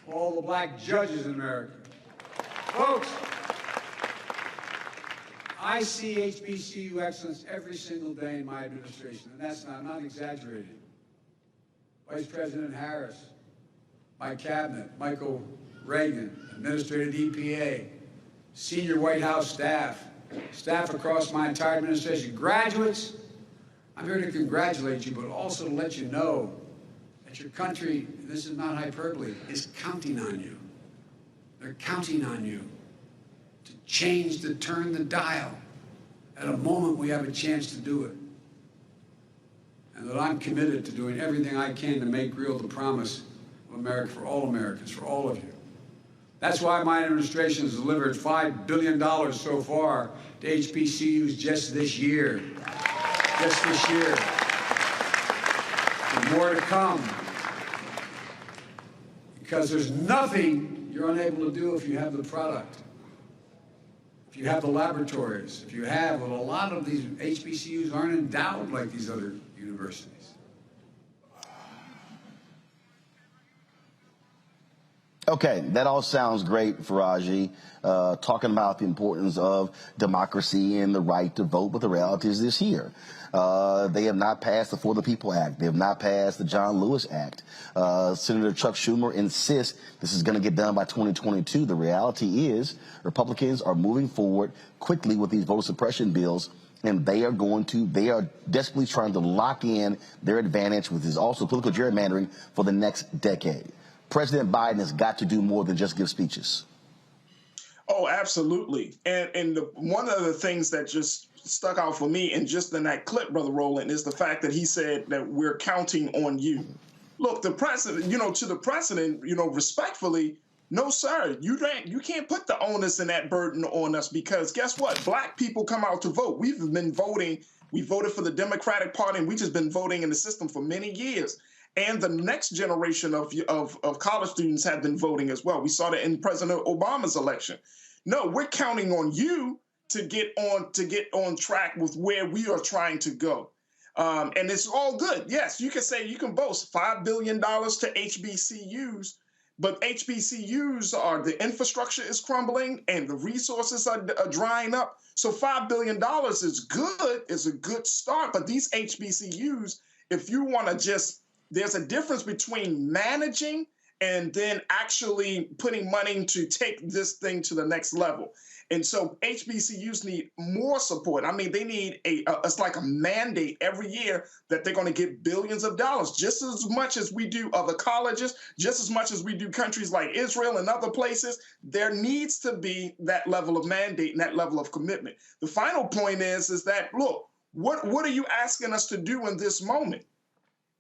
of all the black judges in America. Folks, I see HBCU excellence every single day in my administration, and I'm not exaggerating. Vice President Harris, my cabinet, Michael Reagan, Administrator of the EPA, senior White House staff across my entire administration, graduates, I'm here to congratulate you, but also to let you know that your country, this is not hyperbole, is counting on you. They're counting on you to turn the dial at a moment we have a chance to do it. And that I'm committed to doing everything I can to make real the promise of America for all Americans, for all of you. That's why my administration has delivered $5 billion so far to HBCUs just this year. Just this year. And more to come. Because there's nothing you're unable to do if you have the product. If you have the laboratories, if you have, well, a lot of these HBCUs aren't endowed like these other universities. Okay, that all sounds great, Faraji, talking about the importance of democracy and the right to vote, but the reality is this here. They have not passed the For the People Act. They have not passed the John Lewis Act. Senator Chuck Schumer insists this is going to get done by 2022. The reality is Republicans are moving forward quickly with these voter suppression bills, and they are desperately trying to lock in their advantage with this also political gerrymandering for the next decade. President Biden has got to do more than just give speeches. Oh, absolutely. And one of the things that just stuck out for me, and just in that clip, Brother Roland, is the fact that he said that we're counting on you. Look, the president, to the president, respectfully, no, sir, you can't put the onus and that burden on us, because guess what? Black people come out to vote. We've been voting. We voted for the Democratic Party, and we've just been voting in the system for many years. And the next generation of college students have been voting as well. We saw that in President Obama's election. No, we're counting on you to get on track with where we are trying to go. And it's all good. Yes, you can boast $5 billion to HBCUs, but HBCUs the infrastructure is crumbling and the resources are drying up. So $5 billion is good, is a good start. But these HBCUs, if you want to there's a difference between managing and then actually putting money to take this thing to the next level. And so HBCUs need more support. I mean, they need it's like a mandate every year that they're going to get billions of dollars, just as much as we do other colleges, just as much as we do countries like Israel and other places. There needs to be that level of mandate and that level of commitment. The final point is that, look, what are you asking us to do in this moment?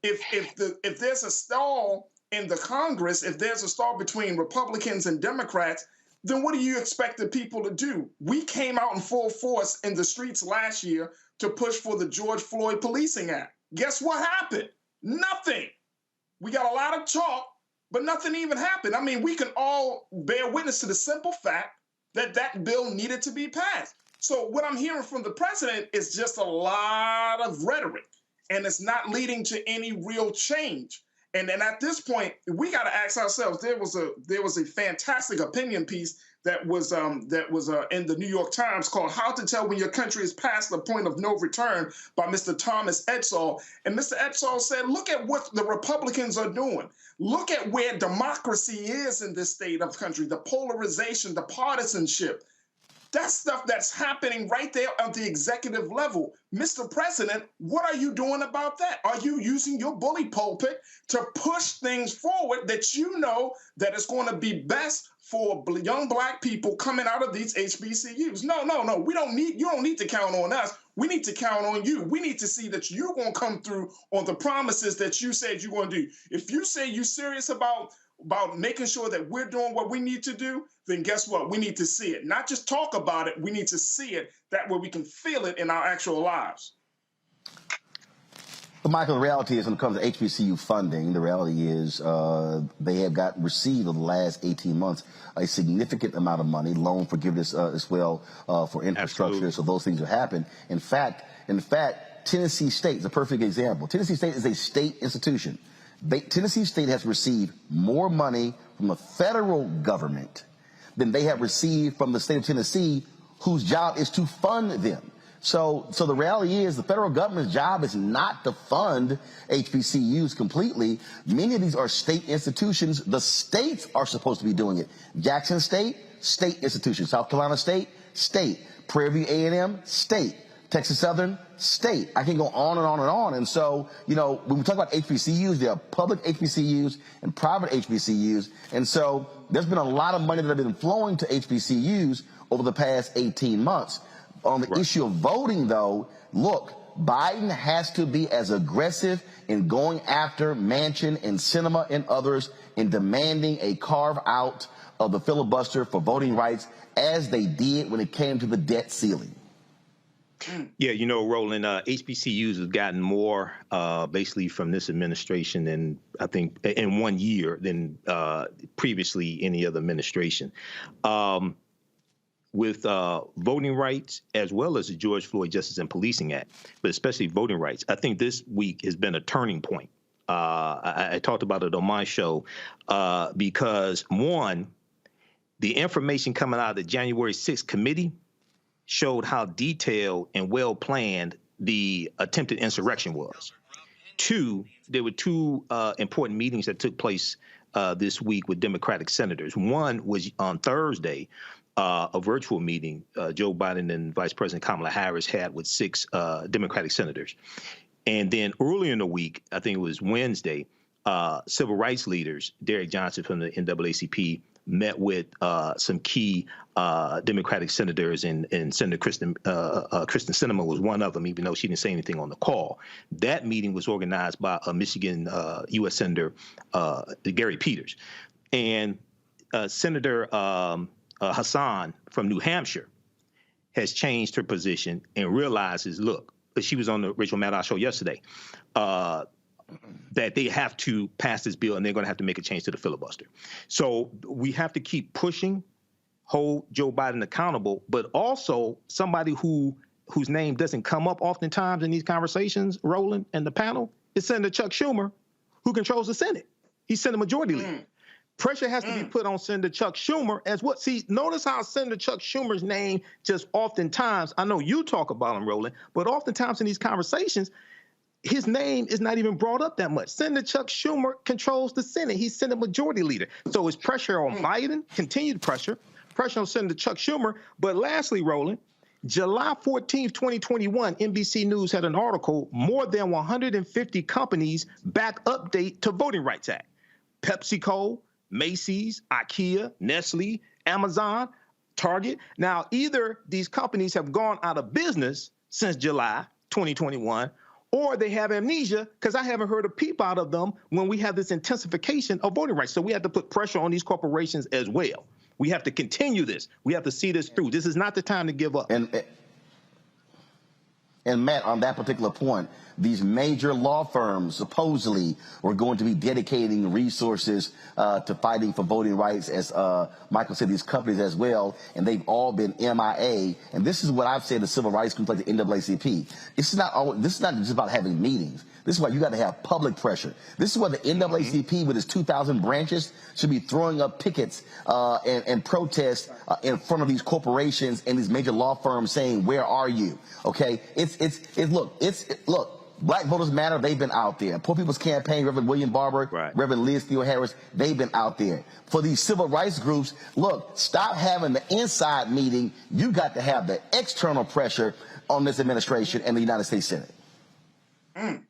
If there's a stall in the Congress, if there's a stall between Republicans and Democrats, then what do you expect the people to do? We came out in full force in the streets last year to push for the George Floyd Policing Act. Guess what happened? Nothing. We got a lot of talk, but nothing even happened. I mean, we can all bear witness to the simple fact that that bill needed to be passed. So what I'm hearing from the president is just a lot of rhetoric, and it's not leading to any real change. And then at this point, we got to ask ourselves. There was a fantastic opinion piece that was in the New York Times called "How to Tell When Your Country is Past the Point of No Return" by Mr. Thomas Edsall. And Mr. Edsall said, "Look at what the Republicans are doing. Look at where democracy is in this state of the country. The polarization, the partisanship." That's stuff that's happening right there at the executive level. Mr. President, what are you doing about that? Are you using your bully pulpit to push things forward that you know that is going to be best for young Black people coming out of these HBCUs? No. You don't need to count on us. We need to count on you. We need to see that you're going to come through on the promises that you said you're going to do. If you say you're serious about making sure that we're doing what we need to do, then guess what? We need to see it. Not just talk about it, we need to see it. That way we can feel it in our actual lives. But Michael, the reality is when it comes to HBCU funding, the reality is they have received over the last 18 months a significant amount of money, loan forgiveness as well for infrastructure. Absolutely. So those things have happened. In fact, Tennessee State is a perfect example. Tennessee State is a state institution. Tennessee State has received more money from the federal government than they have received from the state of Tennessee, whose job is to fund them. So the reality is the federal government's job is not to fund HBCUs completely. Many of these are state institutions. The states are supposed to be doing it. Jackson State, state institution. South Carolina State, state. Prairie View A&M, state. Texas Southern, state. I can go on and on and on. And so, when we talk about HBCUs, there are public HBCUs and private HBCUs. And so there's been a lot of money that have been flowing to HBCUs over the past 18 months. On the issue of voting, though, look, Biden has to be as aggressive in going after Manchin and Sinema and others in demanding a carve out of the filibuster for voting rights as they did when it came to the debt ceiling. Yeah, Roland, HBCUs have gotten more basically from this administration than I think in 1 year than previously any other administration. With voting rights as well as the George Floyd Justice and Policing Act, but especially voting rights, I think this week has been a turning point. I talked about it on my show because, one, the information coming out of the January 6th committee showed how detailed and well-planned the attempted insurrection was. Two, there were two important meetings that took place this week with Democratic senators. One was on Thursday, a virtual meeting Joe Biden and Vice President Kamala Harris had with 6 Democratic senators. And then earlier in the week, I think it was Wednesday, civil rights leaders, Derek Johnson from the NAACP, met with some key Democratic senators, and Senator Kristen Sinema was one of them, even though she didn't say anything on the call. That meeting was organized by Michigan U.S. Senator Gary Peters. And Senator Hassan from New Hampshire has changed her position and realizes, look, she was on the Rachel Maddow show yesterday, that they have to pass this bill and they're going to have to make a change to the filibuster. So we have to keep pushing, hold Joe Biden accountable, but also somebody whose name doesn't come up oftentimes in these conversations, Roland and the panel, is Senator Chuck Schumer, who controls the Senate. He's Senate Majority Leader. Pressure has to be put on Senator Chuck Schumer as what? See, notice how Senator Chuck Schumer's name just oftentimes, I know you talk about him, Roland, but oftentimes in these conversations, his name is not even brought up that much. Senator Chuck Schumer controls the Senate. He's Senate Majority Leader. So it's pressure on Biden, continued pressure on Senator Chuck Schumer. But lastly, Roland, July 14th, 2021, NBC News had an article, more than 150 companies back update to Voting Rights Act. PepsiCo, Macy's, IKEA, Nestle, Amazon, Target. Now, either these companies have gone out of business since July 2021, or they have amnesia because I haven't heard a peep out of them when we have this intensification of voting rights. So we have to put pressure on these corporations as well. We have to continue this. We have to see this through. This is not the time to give up. And Matt, on that particular point, these major law firms supposedly were going to be dedicating resources to fighting for voting rights, as Michael said, these companies as well, and they've all been MIA. And this is what I've said to civil rights groups like the NAACP. This is not just about having meetings. This is why you got to have public pressure. This is why the NAACP, with its 2,000 branches, should be throwing up pickets and protests in front of these corporations and these major law firms saying, "Where are you?" Okay, look. Black Voters Matter, they've been out there. Poor People's Campaign, Reverend William Barber, Reverend Liz Theo Harris, they've been out there. For these civil rights groups, look, stop having the inside meeting. You got to have the external pressure on this administration and the United States Senate.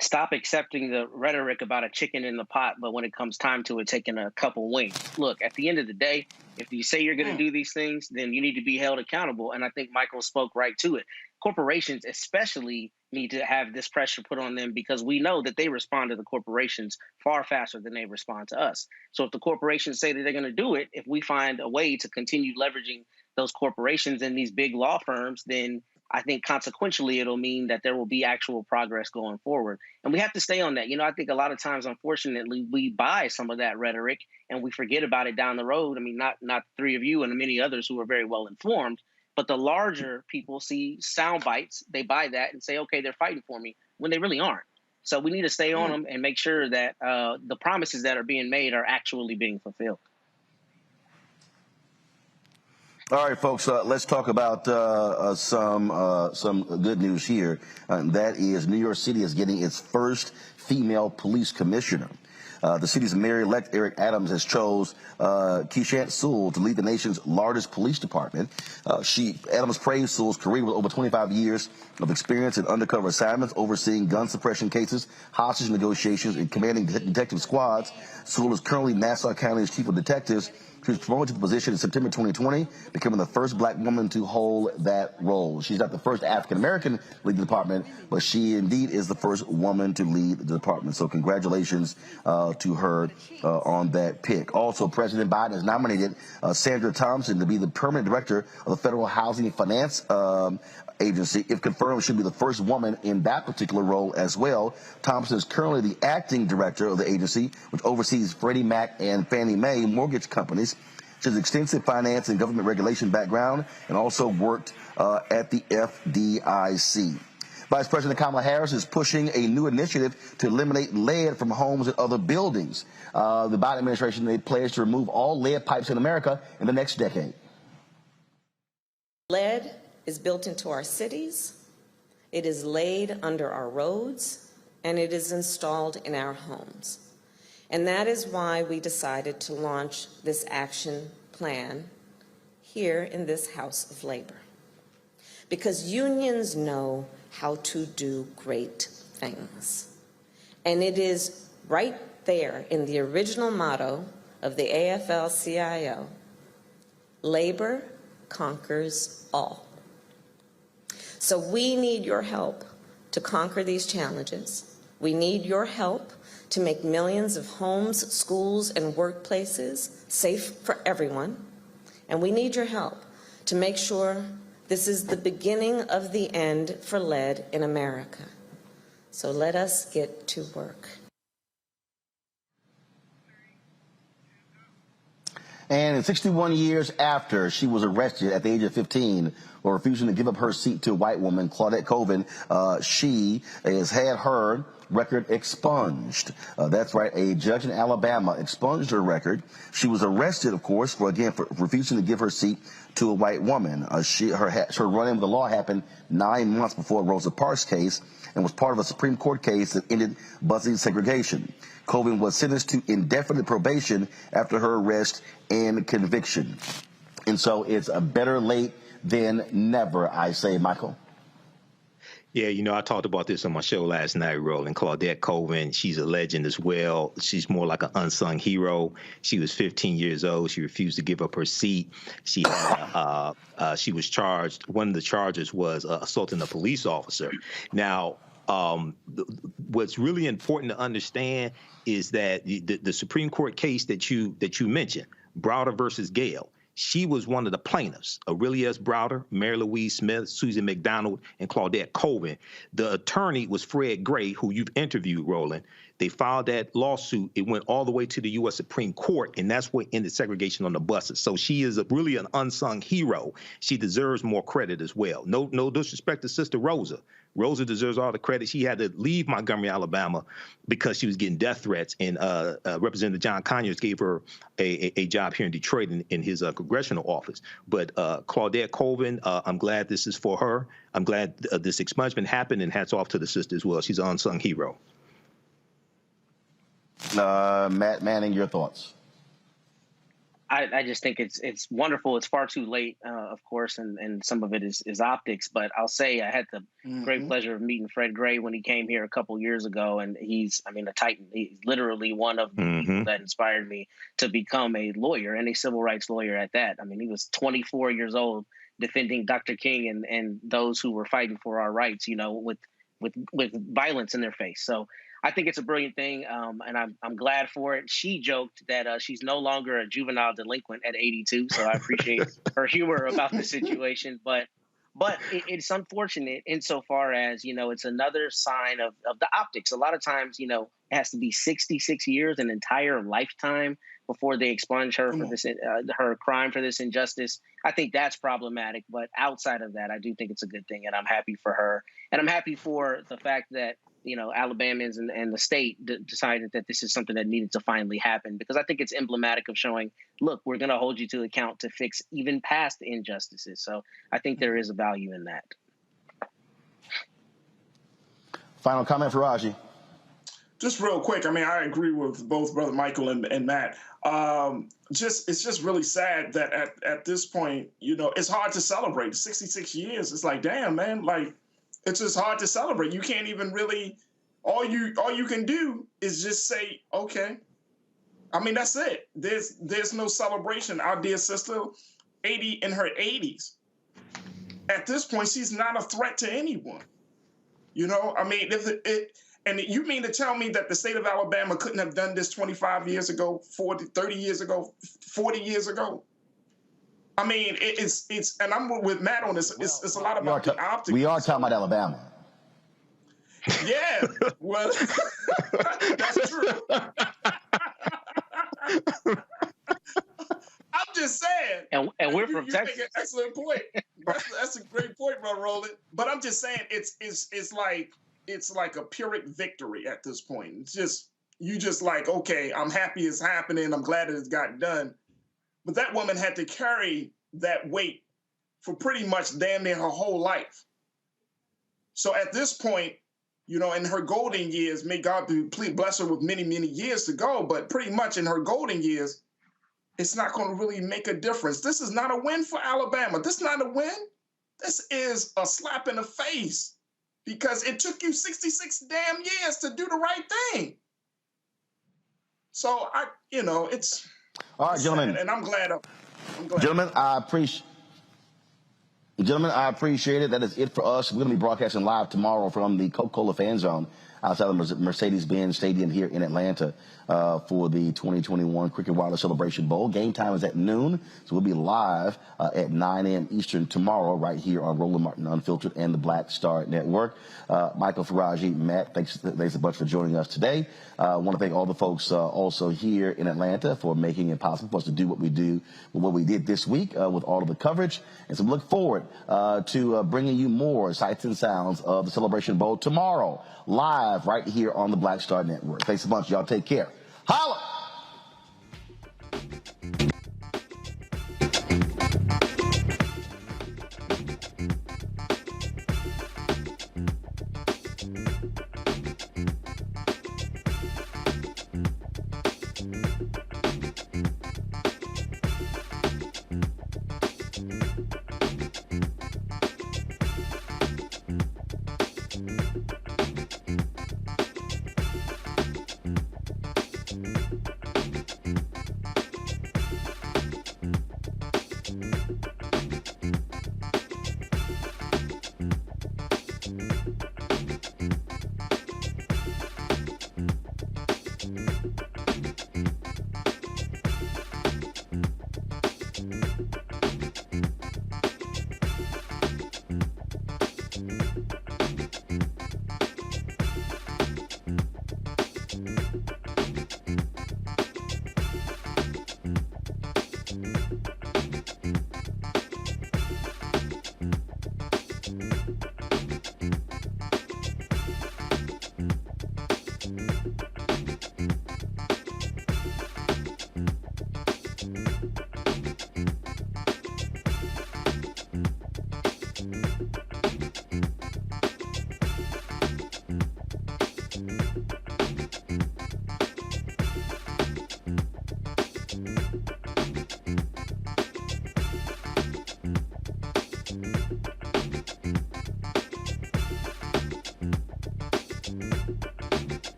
Stop accepting the rhetoric about a chicken in the pot, but when it comes time to it, taking a couple wings. Look, at the end of the day, if you say you're going to do these things, then you need to be held accountable. And I think Michael spoke right to it. Corporations especially need to have this pressure put on them because we know that they respond to the corporations far faster than they respond to us. So if the corporations say that they're going to do it, if we find a way to continue leveraging those corporations and these big law firms, then I think consequentially it'll mean that there will be actual progress going forward. And we have to stay on that. You know, I think a lot of times, unfortunately, we buy some of that rhetoric and we forget about it down the road. I mean, not the three of you and the many others who are very well informed, but the larger people see sound bites, they buy that and say, okay, they're fighting for me, when they really aren't. So we need to stay on them and make sure that the promises that are being made are actually being fulfilled. All right, folks, let's talk about some good news here. That is New York City is getting its first female police commissioner. The city's mayor-elect Eric Adams has chose Keishant Sewell to lead the nation's largest police department. Adams praised Sewell's career with over 25 years of experience in undercover assignments, overseeing gun suppression cases, hostage negotiations, and commanding detective squads. Sewell is currently Nassau County's chief of detectives. She was promoted to the position in September 2020, becoming the first black woman to hold that role. She's not the first African-American to lead the department, but she indeed is the first woman to lead the department. So congratulations to her on that pick. Also, President Biden has nominated Sandra Thompson to be the permanent director of the Federal Housing and Finance Agency. If confirmed, she'll be the first woman in that particular role as well. Thompson is currently the acting director of the agency, which oversees Freddie Mac and Fannie Mae mortgage companies. She has extensive finance and government regulation background and also worked at the FDIC. Vice President Kamala Harris is pushing a new initiative to eliminate lead from homes and other buildings. The Biden administration, they pledged to remove all lead pipes in America in the next decade. Lead is built into our cities, it is laid under our roads, and it is installed in our homes. And that is why we decided to launch this action plan here in this House of Labor. Because unions know how to do great things. And it is right there in the original motto of the AFL-CIO, labor conquers all. So we need your help to conquer these challenges. We need your help to make millions of homes, schools, and workplaces safe for everyone. And we need your help to make sure this is the beginning of the end for lead in America. So let us get to work. And 61 years after she was arrested at the age of 15 for refusing to give up her seat to a white woman, Claudette Colvin, she has had her record expunged. That's right, a judge in Alabama expunged her record. She was arrested, of course, for refusing to give her seat to a white woman. Her run-in with the law happened 9 months before Rosa Parks' case and was part of a Supreme Court case that ended busing segregation. Colvin was sentenced to indefinite probation after her arrest and conviction. And so it's a better late than never, I say, Michael. Yeah, you know, I talked about this on my show last night, Roland. Claudette Colvin, she's a legend as well. She's more like an unsung hero. She was 15 years old. She refused to give up her seat. She had, she was charged. One of the charges was assaulting a police officer. Now, what's really important to understand is that the Supreme Court case that you mentioned, Browder versus Gale, She was one of the plaintiffs, Aurelia S. Browder, Mary Louise Smith, Susan McDonald, and Claudette Colvin. The attorney was Fred Gray, who you've interviewed, Roland. They filed that lawsuit. It went all the way to the U.S. Supreme Court, and that's what ended segregation on the buses. So she is really an unsung hero. She deserves more credit as well. No disrespect to Sister Rosa. Rosa deserves all the credit. She had to leave Montgomery, Alabama, because she was getting death threats, and Representative John Conyers gave her a job here in Detroit in his congressional office. But Claudette Colvin, I'm glad this is for her. I'm glad this expungement happened, and hats off to the sister as well. She's an unsung hero. Matt Manning, your thoughts? I just think it's wonderful. It's far too late, of course, and some of it is optics. But I'll say I had the great pleasure of meeting Fred Gray when he came here a couple years ago, and he's a titan. He's literally one of the people that inspired me to become a lawyer, and a civil rights lawyer at that. I mean, he was 24 years old defending Dr. King and those who were fighting for our rights, with violence in their face. So I think it's a brilliant thing, and I'm glad for it. She joked that she's no longer a juvenile delinquent at 82, so I appreciate her humor about the situation. But it's unfortunate insofar as, it's another sign of the optics. A lot of times, it has to be 66 years, an entire lifetime, before they expunge her for this, her crime for this injustice. I think that's problematic. But outside of that, I do think it's a good thing, and I'm happy for her. And I'm happy for the fact that Alabamans and the state decided that this is something that needed to finally happen, because I think it's emblematic of showing, look, we're going to hold you to account to fix even past injustices. So I think there is a value in that. Final comment for Raji. Just real quick. I agree with both Brother Michael and Matt. It's just really sad that at this point, it's hard to celebrate 66 years. It's like, damn, man, it's just hard to celebrate. You can't even really, all you can do is just say, okay. That's it. There's no celebration. Our dear sister, 80 in her 80s. At this point, she's not a threat to anyone. And you mean to tell me that the state of Alabama couldn't have done this 25 years ago, 40, 30 years ago, 40 years ago? It's and I'm with Matt on this. It's a lot about the optics. We are talking about Alabama. Yeah, well, that's true. I'm just saying. And we're from Texas. Make an excellent point. That's a great point, Brother Roland. But I'm just saying, it's like a Pyrrhic victory at this point. It's just okay, I'm happy it's happening. I'm glad it's got done. But that woman had to carry that weight for pretty much damn near her whole life. So at this point, in her golden years, may God bless her with many, many years to go, but pretty much in her golden years, it's not going to really make a difference. This is not a win for Alabama. This is not a win. This is a slap in the face, because it took you 66 damn years to do the right thing. So it's all right, gentlemen. And I'm glad. Gentlemen, I appreciate it. That is it for us. We're going to be broadcasting live tomorrow from the Coca-Cola Fan Zone outside the Mercedes-Benz Stadium here in Atlanta for the 2021 Cricket Wireless Celebration Bowl. Game time is at noon, so we'll be live at 9 a.m. Eastern tomorrow right here on Roland Martin Unfiltered and the Black Star Network. Michael, Faraji, Matt, thanks a bunch for joining us today. I want to thank all the folks also here in Atlanta for making it possible for us to do what we did this week with all of the coverage. And so we look forward to bringing you more sights and sounds of the Celebration Bowl tomorrow, live right here on the Black Star Network. Thanks a bunch. Y'all take care. Holla!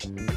Hooks.